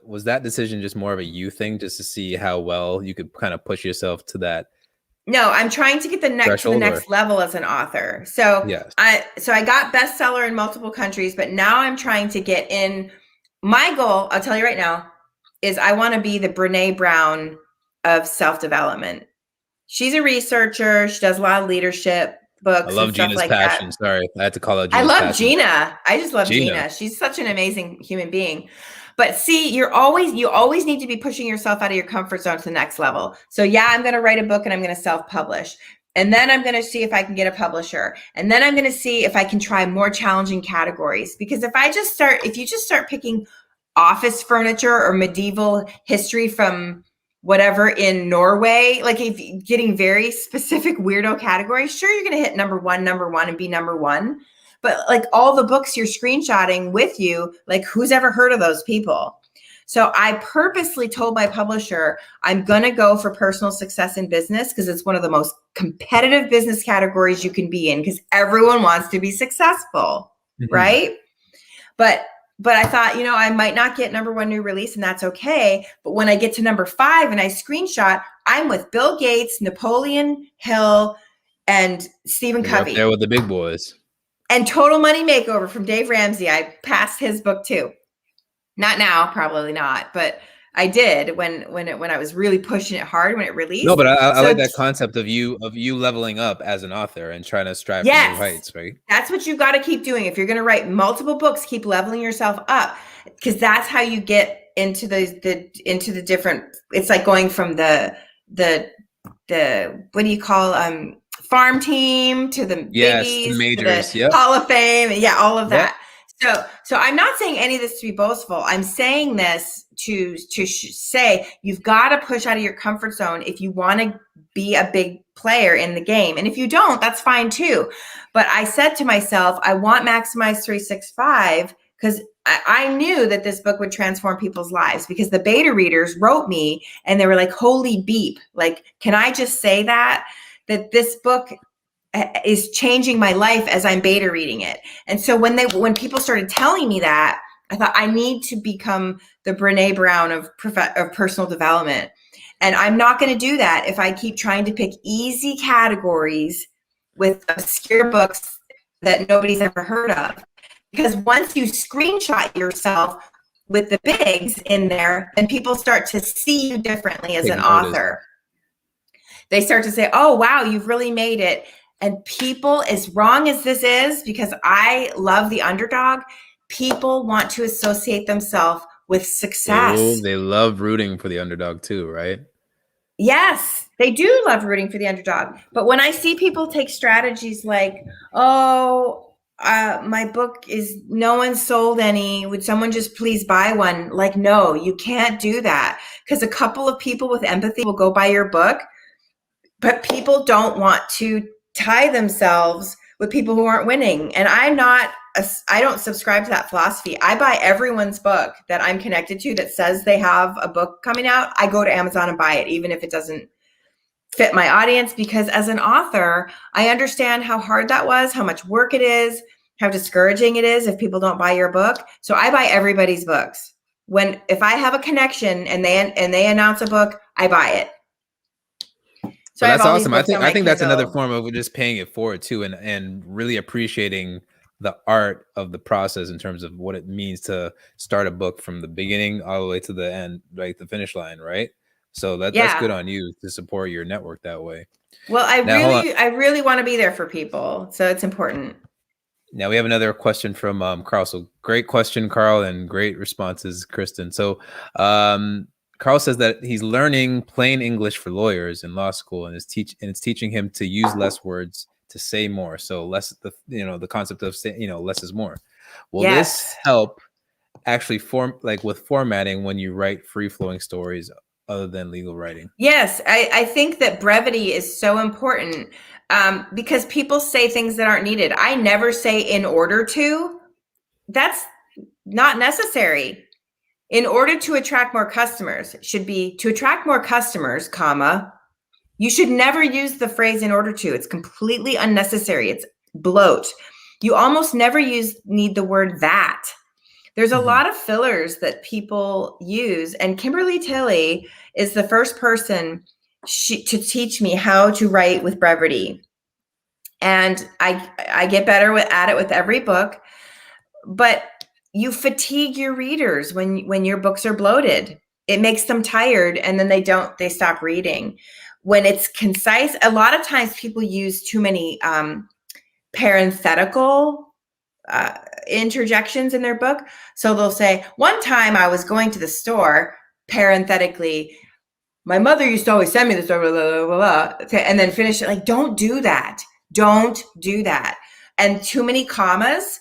Was that decision just more of a you thing, just to see how well you could kind of push yourself to that? No, I'm trying to get the next level as an author. So yes. I got bestseller in multiple countries, but now I'm trying to get in. My goal, I'll tell you right now, is I want to be the Brené Brown of self-development. She's a researcher. She does a lot of leadership books. I love Gina's passion. Sorry, I had to call out Gina's passion. I love passion. Gina. I just love Gina. She's such an amazing human being. But see, you always need to be pushing yourself out of your comfort zone to the next level. So yeah, I'm going to write a book and I'm going to self-publish. And then I'm going to see if I can get a publisher. And then I'm going to see if I can try more challenging categories. Because if you just start picking office furniture or medieval history from whatever in Norway, like, if getting very specific weirdo categories, sure, you're going to hit number one and be number 1. But like, all the books you're screenshotting with you, like, who's ever heard of those people? So I purposely told my publisher, I'm going to go for personal success in business, because it's one of the most competitive business categories you can be in, because everyone wants to be successful, right? But I thought, I might not get number 1 new release, and that's okay. But when I get to number 5 and I screenshot, I'm with Bill Gates, Napoleon Hill, and Stephen You're up Covey. there with the big boys. And Total Money Makeover from Dave Ramsey. I passed his book too. Not now, probably not, but I did when I was really pushing it hard when it released. No, but I like that concept of you leveling up as an author and trying to strive for new heights, right? That's what you got to keep doing. If you're going to write multiple books, keep leveling yourself up, because that's how you get into the different. It's like going from the what do you call farm team to the biggies, the majors, to the Hall of Fame, all of that. Yep. So I'm not saying any of this to be boastful. I'm saying this to say you've got to push out of your comfort zone if you want to be a big player in the game. And if you don't, that's fine too. But I said to myself, I want Maximize 365 because I knew that this book would transform people's lives, because the beta readers wrote me and they were like, holy beep. Like, can I just say that this book is changing my life as I'm beta reading it? And so when people started telling me that, I thought I need to become the Brené Brown of personal development. And I'm not going to do that if I keep trying to pick easy categories with obscure books that nobody's ever heard of. Because once you screenshot yourself with the bigs in there, then people start to see you differently as an author. They start to say, oh, wow, you've really made it. And people, as wrong as this is, because I love the underdog, people want to associate themselves with success. They love rooting for the underdog too, right? Yes, they do love rooting for the underdog. But when I see people take strategies like, oh, my book is, no one sold any, would someone just please buy one? Like, no, you can't do that, because a couple of people with empathy will go buy your book, but people don't want to tie themselves with people who aren't winning. And I don't subscribe to that philosophy. I buy everyone's book that I'm connected to that says they have a book coming out. I go to Amazon and buy it, even if it doesn't fit my audience, because as an author, I understand how hard that was, how much work it is, how discouraging it is if people don't buy your book. So I buy everybody's books. If I have a connection and they announce a book, I buy it. So that's awesome. I think that's another form of just paying it forward too, and really appreciating the art of the process in terms of what it means to start a book from the beginning all the way to the end, like the finish line, right? So that's good on you to support your network that way. Well, I really want to be there for people, so it's important. Now we have another question from Carl. So great question, Carl, and great responses, Kristin. So Carl says that he's learning plain English for lawyers in law school, and it's teaching him to use less words to say more. So less, the concept of less is more. Will this help actually with formatting when you write free flowing stories other than legal writing? Yes, I think that brevity is so important because people say things that aren't needed. I never say in order to. That's not necessary. In order to attract more customers, should be to attract more customers, comma. You should never use the phrase in order to. It's completely unnecessary. It's bloat. You almost never need the word that. There's a lot of fillers that people use, and Kimberly Tilley is the first person to teach me how to write with brevity. And I get better at it with every book, but you fatigue your readers when your books are bloated. It makes them tired, and then they stop reading. When it's concise, a lot of times people use too many parenthetical interjections in their book. So they'll say, one time I was going to the store, parenthetically, my mother used to always send me the store, blah, blah, blah, blah, and then finish it. Like, don't do that. Don't do that. And too many commas.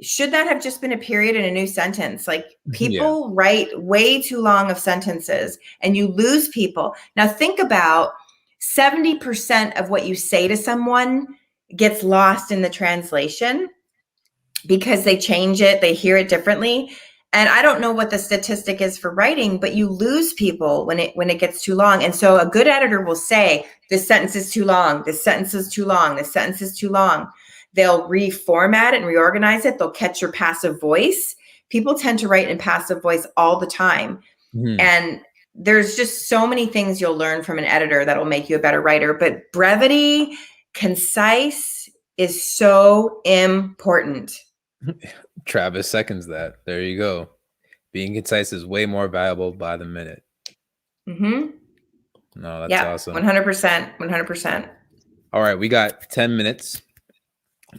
Should that have just been a period in a new sentence? Like, people write way too long of sentences and you lose people. Now think about 70% of what you say to someone gets lost in the translation because they change it, they hear it differently. And I don't know what the statistic is for writing, but you lose people when it gets too long. And so a good editor will say, this sentence is too long, this sentence is too long, this sentence is too long. They'll reformat it and reorganize it. They'll catch your passive voice. People tend to write in passive voice all the time. And there's just so many things you'll learn from an editor that'll make you a better writer. But brevity, concise is so important. Travis seconds that. There you go. Being concise is way more valuable by the minute. Mm-hmm. No, that's awesome. 100%. 100%. All right, we got 10 minutes.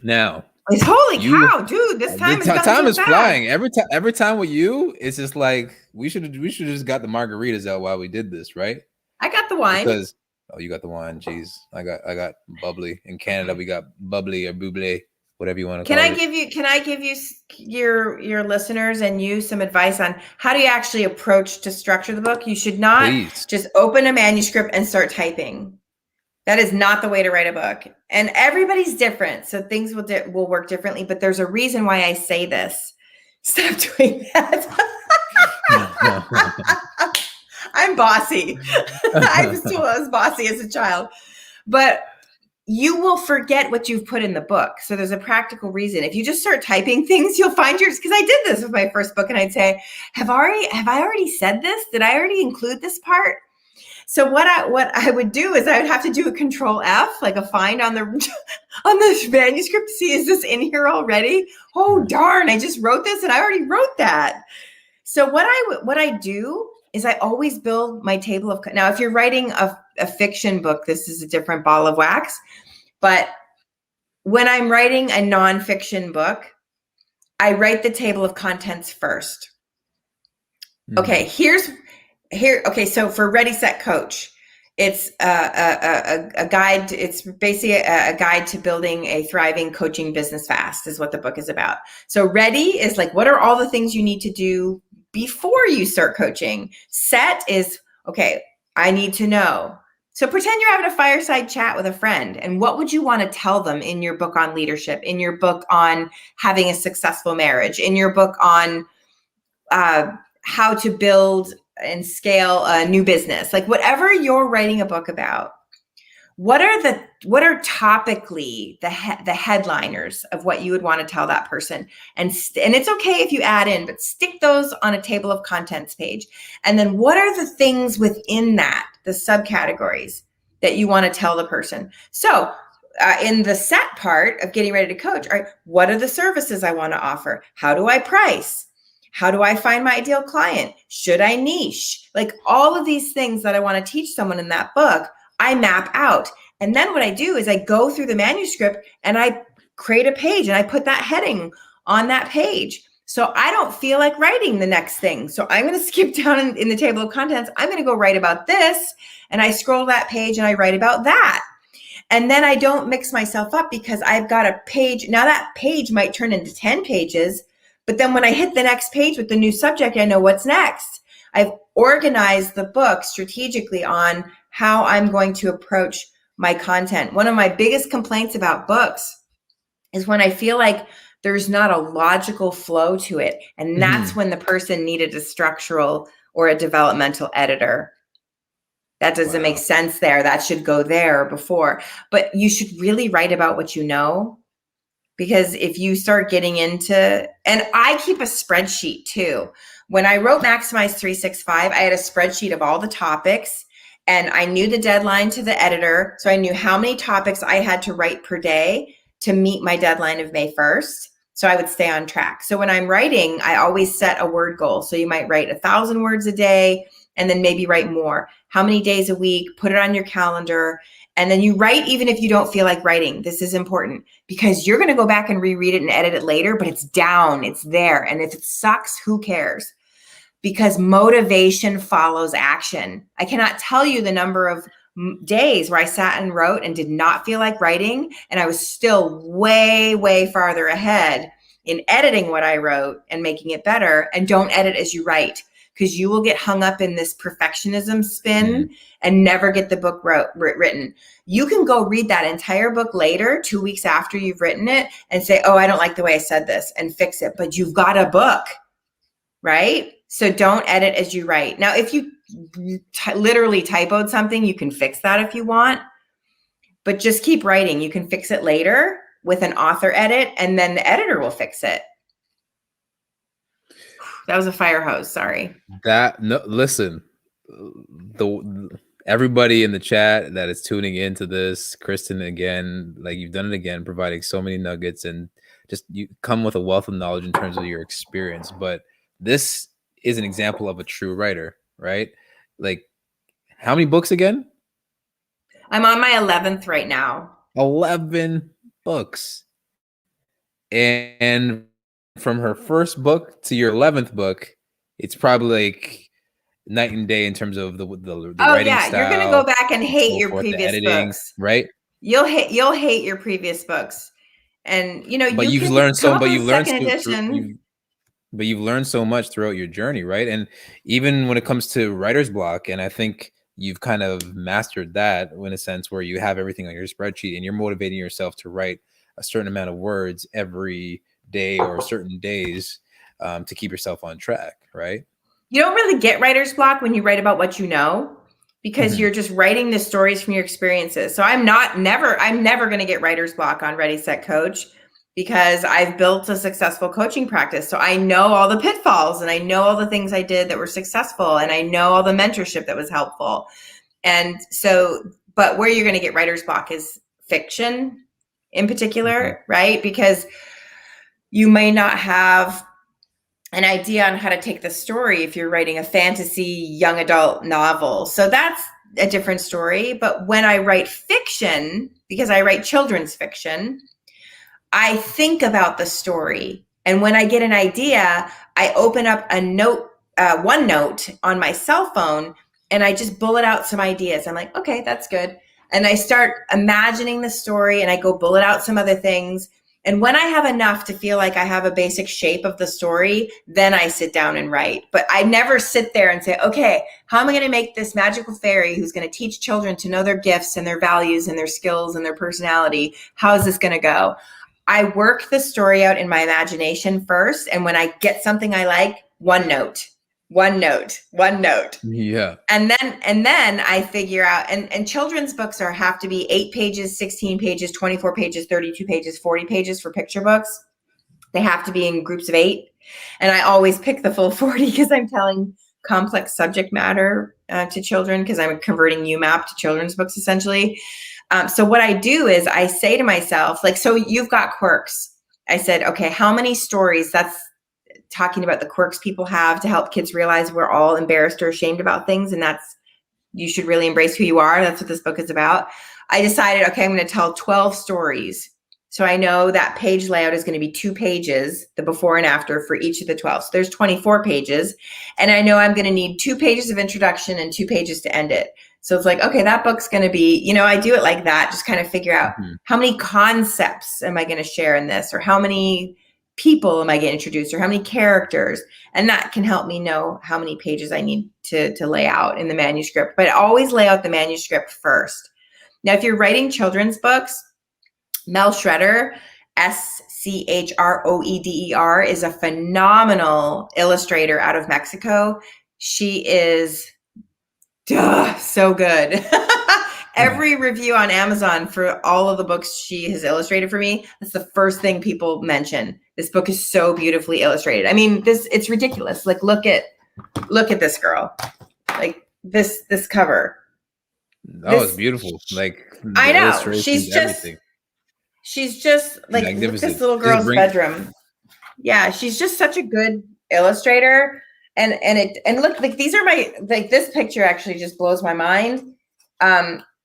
Now, holy cow, dude! This time is flying. Every time with you, it's just like we should just got the margaritas out while we did this, right? I got the wine. Because you got the wine. Jeez, I got bubbly. In Canada, we got bubbly or bubbly, whatever you want to call it. Can I give you your listeners and you some advice on how do you actually approach to structure the book? You should not just open a manuscript and start typing. That is not the way to write a book. And everybody's different, so things will work differently. But there's a reason why I say this. Stop doing that. I'm bossy. I was bossy as a child. But you will forget what you've put in the book. So there's a practical reason. If you just start typing things, you'll find yours. Because I did this with my first book, and I'd say, have I already said this? Did I already include this part? So what I would do is I would have to do a Control F, like a find on the manuscript to see, is this in here already? Oh, darn, I just wrote this and I already wrote that. So what I do is I always build my table of, now if you're writing a fiction book, this is a different ball of wax. But when I'm writing a nonfiction book, I write the table of contents first. Okay, okay, so for Ready, Set, Coach, it's a guide. It's basically a guide to building a thriving coaching business fast is what the book is about. So Ready is like, what are all the things you need to do before you start coaching? Set is, okay, I need to know. So pretend you're having a fireside chat with a friend, and what would you want to tell them in your book on leadership, in your book on having a successful marriage, in your book on how to build and scale a new business, like whatever you're writing a book about, what are topically the headliners of what you would want to tell that person, and it's okay if you add in, but stick those on a table of contents page. And then what are the things within that, the subcategories that you want to tell the person? So in the set part of getting ready to coach, all right, what are the services I want to offer? How do I price? How do I find my ideal client? Should I niche? Like all of these things that I want to teach someone in that book, I map out. And then what I do is I go through the manuscript and I create a page and I put that heading on that page. So I don't feel like writing the next thing. So I'm going to skip down in the table of contents. I'm going to go write about this. And I scroll that page and I write about that. And then I don't mix myself up because I've got a page. Now that page might turn into 10 pages. But then when I hit the next page with the new subject, I know what's next. I've organized the book strategically on how I'm going to approach my content. One of my biggest complaints about books is when I feel like there's not a logical flow to it. And that's when the person needed a structural or a developmental editor. That doesn't make sense there. That should go there before. But you should really write about what you know. Because if you start getting into, and I keep a spreadsheet too. When I wrote Maximize 365, I had a spreadsheet of all the topics and I knew the deadline to the editor. So I knew how many topics I had to write per day to meet my deadline of May 1st. So I would stay on track. So when I'm writing, I always set a word goal. So you might write 1,000 words a day and then maybe write more. How many days a week? Put it on your calendar. And then you write even if you don't feel like writing. This is important because you're going to go back and reread it and edit it later, but it's down, it's there. And if it sucks, who cares? Because motivation follows action. I cannot tell you the number of days where I sat and wrote and did not feel like writing. And I was still way, way farther ahead in editing what I wrote and making it better. And don't edit as you write, because you will get hung up in this perfectionism spin and never get the book written. You can go read that entire book later, 2 weeks after you've written it, and say, oh, I don't like the way I said this, and fix it. But you've got a book, right? So don't edit as you write. Now, if you literally typoed something, you can fix that if you want. But just keep writing. You can fix it later with an author edit, and then the editor will fix it. That was a fire hose. Sorry. Listen, the everybody in the chat that is tuning into this, Kristin, again, like you've done it again, providing so many nuggets, and just you come with a wealth of knowledge in terms of your experience. But this is an example of a true writer, right? Like, how many books again? I'm on my 11th right now. 11 books. And from her first book to your 11th book, it's probably like night and day in terms of the writing style. You're gonna go back and hate so your forth, previous editing, books, right? You'll hate your previous books, and But you you've can learned come so. up But with you've a learned second edition. you've learned so much throughout your journey, right? And even when it comes to writer's block, and I think you've kind of mastered that in a sense where you have everything on your spreadsheet and you're motivating yourself to write a certain amount of words every day or certain days to keep yourself on track, right? You don't really get writer's block when you write about what you know, because you're just writing the stories from your experiences. So I'm never going to get writer's block on Ready, Set, Coach, because I've built a successful coaching practice. So I know all the pitfalls, and I know all the things I did that were successful, and I know all the mentorship that was helpful. And so, but where you're going to get writer's block is fiction in particular, right? Because you may not have an idea on how to take the story if you're writing a fantasy young adult novel. So that's a different story. But when I write fiction, because I write children's fiction, I think about the story. And when I get an idea, I open up a note, OneNote on my cell phone, and I just bullet out some ideas. I'm like, okay, that's good. And I start imagining the story, and I go bullet out some other things. And when I have enough to feel like I have a basic shape of the story, then I sit down and write. But I never sit there and say, okay, how am I going to make this magical fairy who's going to teach children to know their gifts and their values and their skills and their personality? How is this going to go? I work the story out in my imagination first. And when I get something I like, OneNote. Yeah. And then I figure out, and children's books have to be 8 pages, 16 pages, 24 pages, 32 pages, 40 pages for picture books. They have to be in groups of 8. And I always pick the full 40 because I'm telling complex subject matter to children, because I'm converting YouMap to children's books essentially. So what I do is I say to myself, like, so you've got quirks. I said, okay, how many stories? That's talking about the quirks people have to help kids realize we're all embarrassed or ashamed about things. And you should really embrace who you are. That's what this book is about. I decided, okay, I'm going to tell 12 stories. So I know that page layout is going to be 2 pages, the before and after for each of the 12. So there's 24 pages. And I know I'm going to need 2 pages of introduction and 2 pages to end it. So it's like, okay, that book's going to be, I do it like that. Just kind of figure out how many concepts am I going to share in this, or how many people am I getting introduced, or how many characters? And that can help me know how many pages I need to lay out in the manuscript. But I always lay out the manuscript first. Now, if you're writing children's books, Mel Schroeder, Schroeder, is a phenomenal illustrator out of Mexico. She is so good. Every review on Amazon for all of the books she has illustrated for me, that's the first thing people mention. This book is so beautifully illustrated. I mean, it's ridiculous. Like, look at this girl. Like this cover. Oh, it's beautiful. Like, I know. She's just like, look at this little girl's bedroom. Yeah, she's just such a good illustrator. And look, like, these are this picture actually just blows my mind.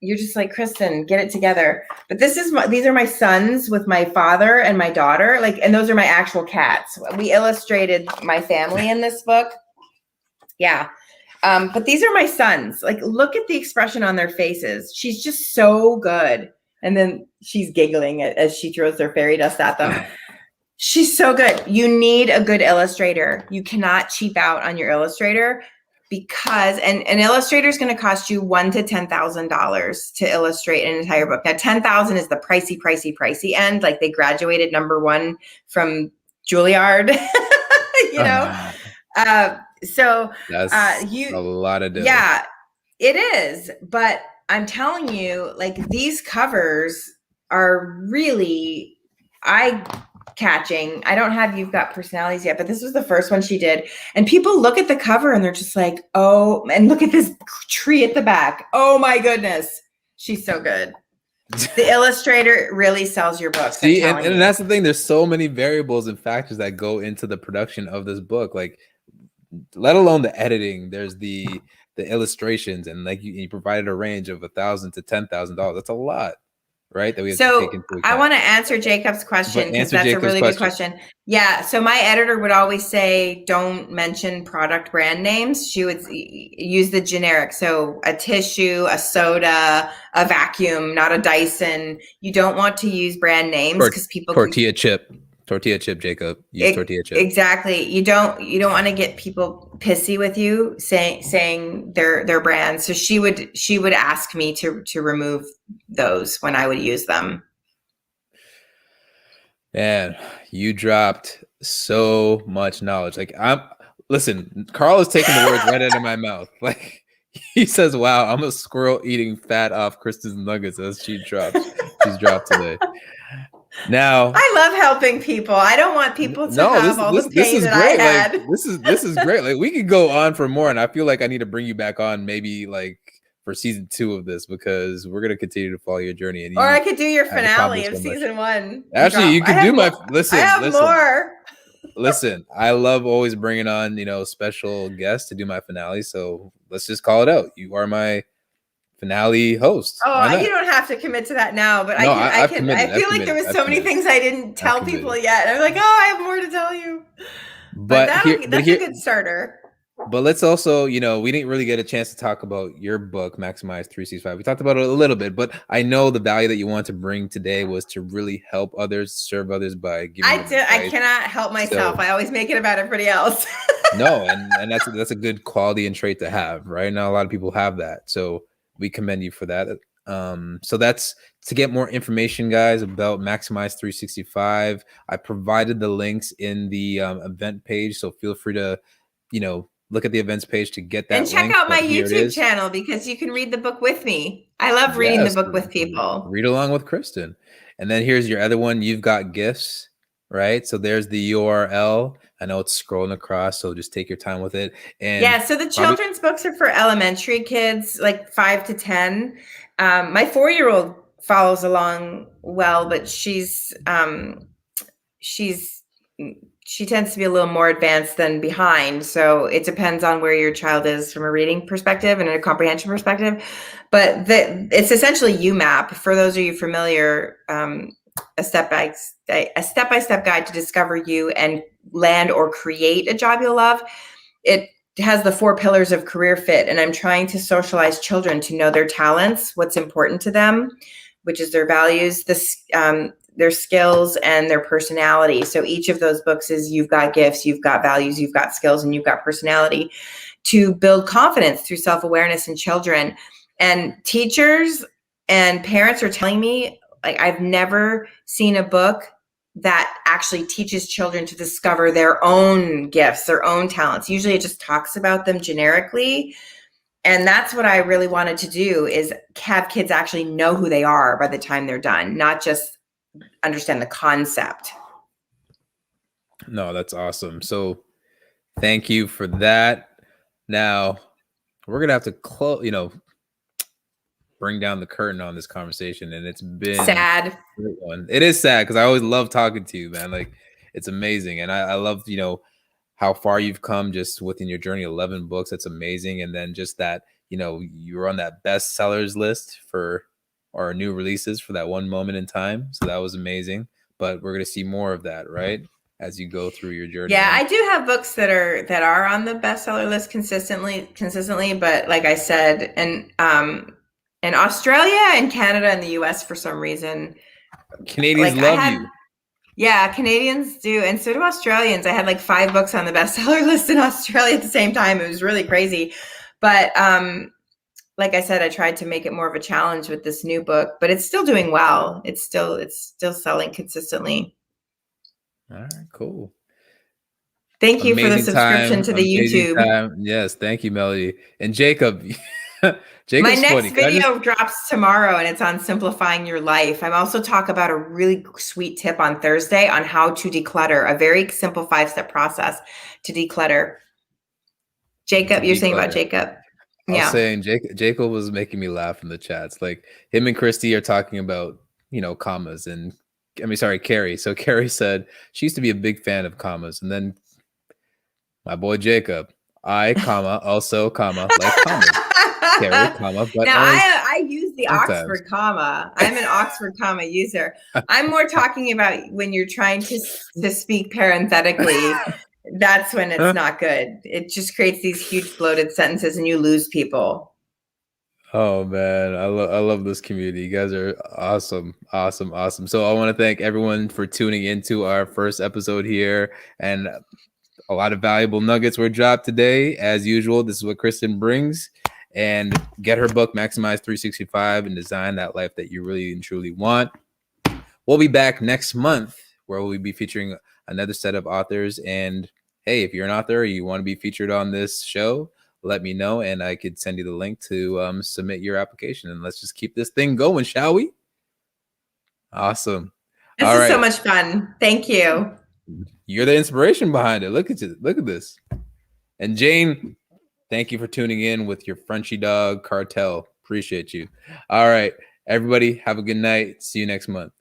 You're just like, Kristin, get it together. But these are my sons with my father and my daughter, and those are my actual cats. We illustrated my family in this book. Yeah. But these are my sons. Like, look at the expression on their faces. She's just so good. And then she's giggling as she throws their fairy dust at them. She's so good. You need a good illustrator. You cannot cheap out on your illustrator, because an illustrator is going to cost you $1,000 to $10,000 to illustrate an entire book. Now, $10,000 is the pricey end. Like, they graduated #1 from Juilliard, So that's a lot of dough. Yeah, it is. But I'm telling you, like, these covers are really, I catching. I don't have You've Got Personalities yet, but this was the first one she did. And people look at the cover and they're just like, oh, and look at this tree at the back. Oh my goodness. She's so good. The illustrator really sells your books. See, and that's the thing. There's so many variables and factors that go into the production of this book. Like, let alone the editing. There's the illustrations, and like you provided a range of $1,000 to $10,000. That's a lot, right? That we have to take into account. I want to answer Jacob's question because that's a really good question. Yeah. So my editor would always say, don't mention product brand names. She would use the generic. So a tissue, a soda, a vacuum, not a Dyson. You don't want to use brand names because people tortilla chip, Jacob. Use tortilla chip. Exactly. You don't want to get people pissy with you saying their brands. So she would ask me to remove those when I would use them. Man, you dropped so much knowledge. Like, listen, Carl is taking the words right out of my mouth. Like, he says, wow, I'm a squirrel eating fat off Kristin's nuggets as she's dropped today. Now, I love helping people. I don't want people to have all the pain that I had. Like, this is great. Like, we could go on for more, and I feel like I need to bring you back on maybe like for season 2 of this, because we're gonna continue to follow your journey. And or I could do your finale of season 1. Actually, you could do my listen. I have more. Listen, I love always bringing on special guests to do my finale. So let's just call it out. You are my finale host. Oh, you don't have to commit to that now, but no, I feel like there was so many things I didn't tell people yet. I'm like, oh, I have more to tell you. But that's a good starter. But let's also, we didn't really get a chance to talk about your book, Maximize 365. We talked about it a little bit, but I know the value that you want to bring today was to really help others, serve others by giving. I cannot help myself. I always make it about everybody else. No, and that's a good quality and trait to have, right? Now a lot of people have that, so we commend you for that. So that's to get more information, guys, about Maximize 365. I provided the links in the event page, so feel free to, look at the events page to get that. And check out my YouTube channel because you can read the book with me. I love reading the book with people. Read along with Kristin. And then here's your other one. You've got gifts, right? So there's the URL. I know it's scrolling across, so just take your time with it. And yeah, so the children's books are for elementary kids, like 5 to 10. My 4-year-old follows along well, but she tends to be a little more advanced than behind. So it depends on where your child is from a reading perspective and a comprehension perspective. But it's essentially YouMap. For those of you familiar, a step-by-step guide to discover you and land or create a job you'll love. It has the 4 pillars of career fit. And I'm trying to socialize children to know their talents, what's important to them, which is their values, their skills, and their personality. So each of those books is you've got gifts, you've got values, you've got skills, and you've got personality to build confidence through self-awareness in children. And teachers and parents are telling me, like, I've never seen a book that actually teaches children to discover their own gifts, their own talents. Usually it just talks about them generically. And that's what I really wanted to do, is have kids actually know who they are by the time they're done, not just understand the concept. No, that's awesome. So thank you for that. Now we're going to have to bring down the curtain on this conversation. And it's been sad. A great one. It is sad because I always love talking to you, man. Like, it's amazing. And I love, how far you've come just within your journey. 11 books. That's amazing. And then just that, you were on that best sellers list for our new releases for that one moment in time. So that was amazing. But we're going to see more of that, right, as you go through your journey. Yeah, I do have books that are on the bestseller list consistently. But like I said, in Australia and Canada and the US, for some reason, Canadians love you. Yeah, Canadians do. And so do Australians. I had like 5 books on the bestseller list in Australia at the same time. It was really crazy. But like I said, I tried to make it more of a challenge with this new book, but it's still doing well. It's still selling consistently. All right, cool. Thank you for the subscription to the YouTube. Yes, thank you, Melody. And Jacob, My Jacob's next funny. video drops tomorrow and it's on simplifying your life. I'm also talk about a really sweet tip on Thursday on how to declutter, a very simple 5-step process to declutter. Jacob, you're saying about Jacob? I was saying Jacob was making me laugh in the chats. Like him and Christy are talking about, commas and Carrie. So Carrie said she used to be a big fan of commas. And then my boy Jacob, also, like commas. Carrie, but now only I use the sometimes. Oxford comma. I'm an Oxford comma user. I'm more talking about when you're trying to speak parenthetically. That's when it's not good. It just creates these huge bloated sentences and you lose people. Oh man, I love this community. You guys are awesome. So I want to thank everyone for tuning into our first episode here, and a lot of valuable nuggets were dropped today. As usual, this is what Kristin brings. And get her book, Maximize 365, and design that life that you really and truly want. We'll be back next month where we'll be featuring another set of authors. And hey, if you're an author or you want to be featured on this show, let me know and I could send you the link to submit your application. And let's just keep this thing going, shall we? Awesome. This is so much fun. Thank you. You're the inspiration behind it. Look at you. Look at this. And Jane, thank you for tuning in with your Frenchy Dog Cartel. Appreciate you. All right, everybody, have a good night. See you next month.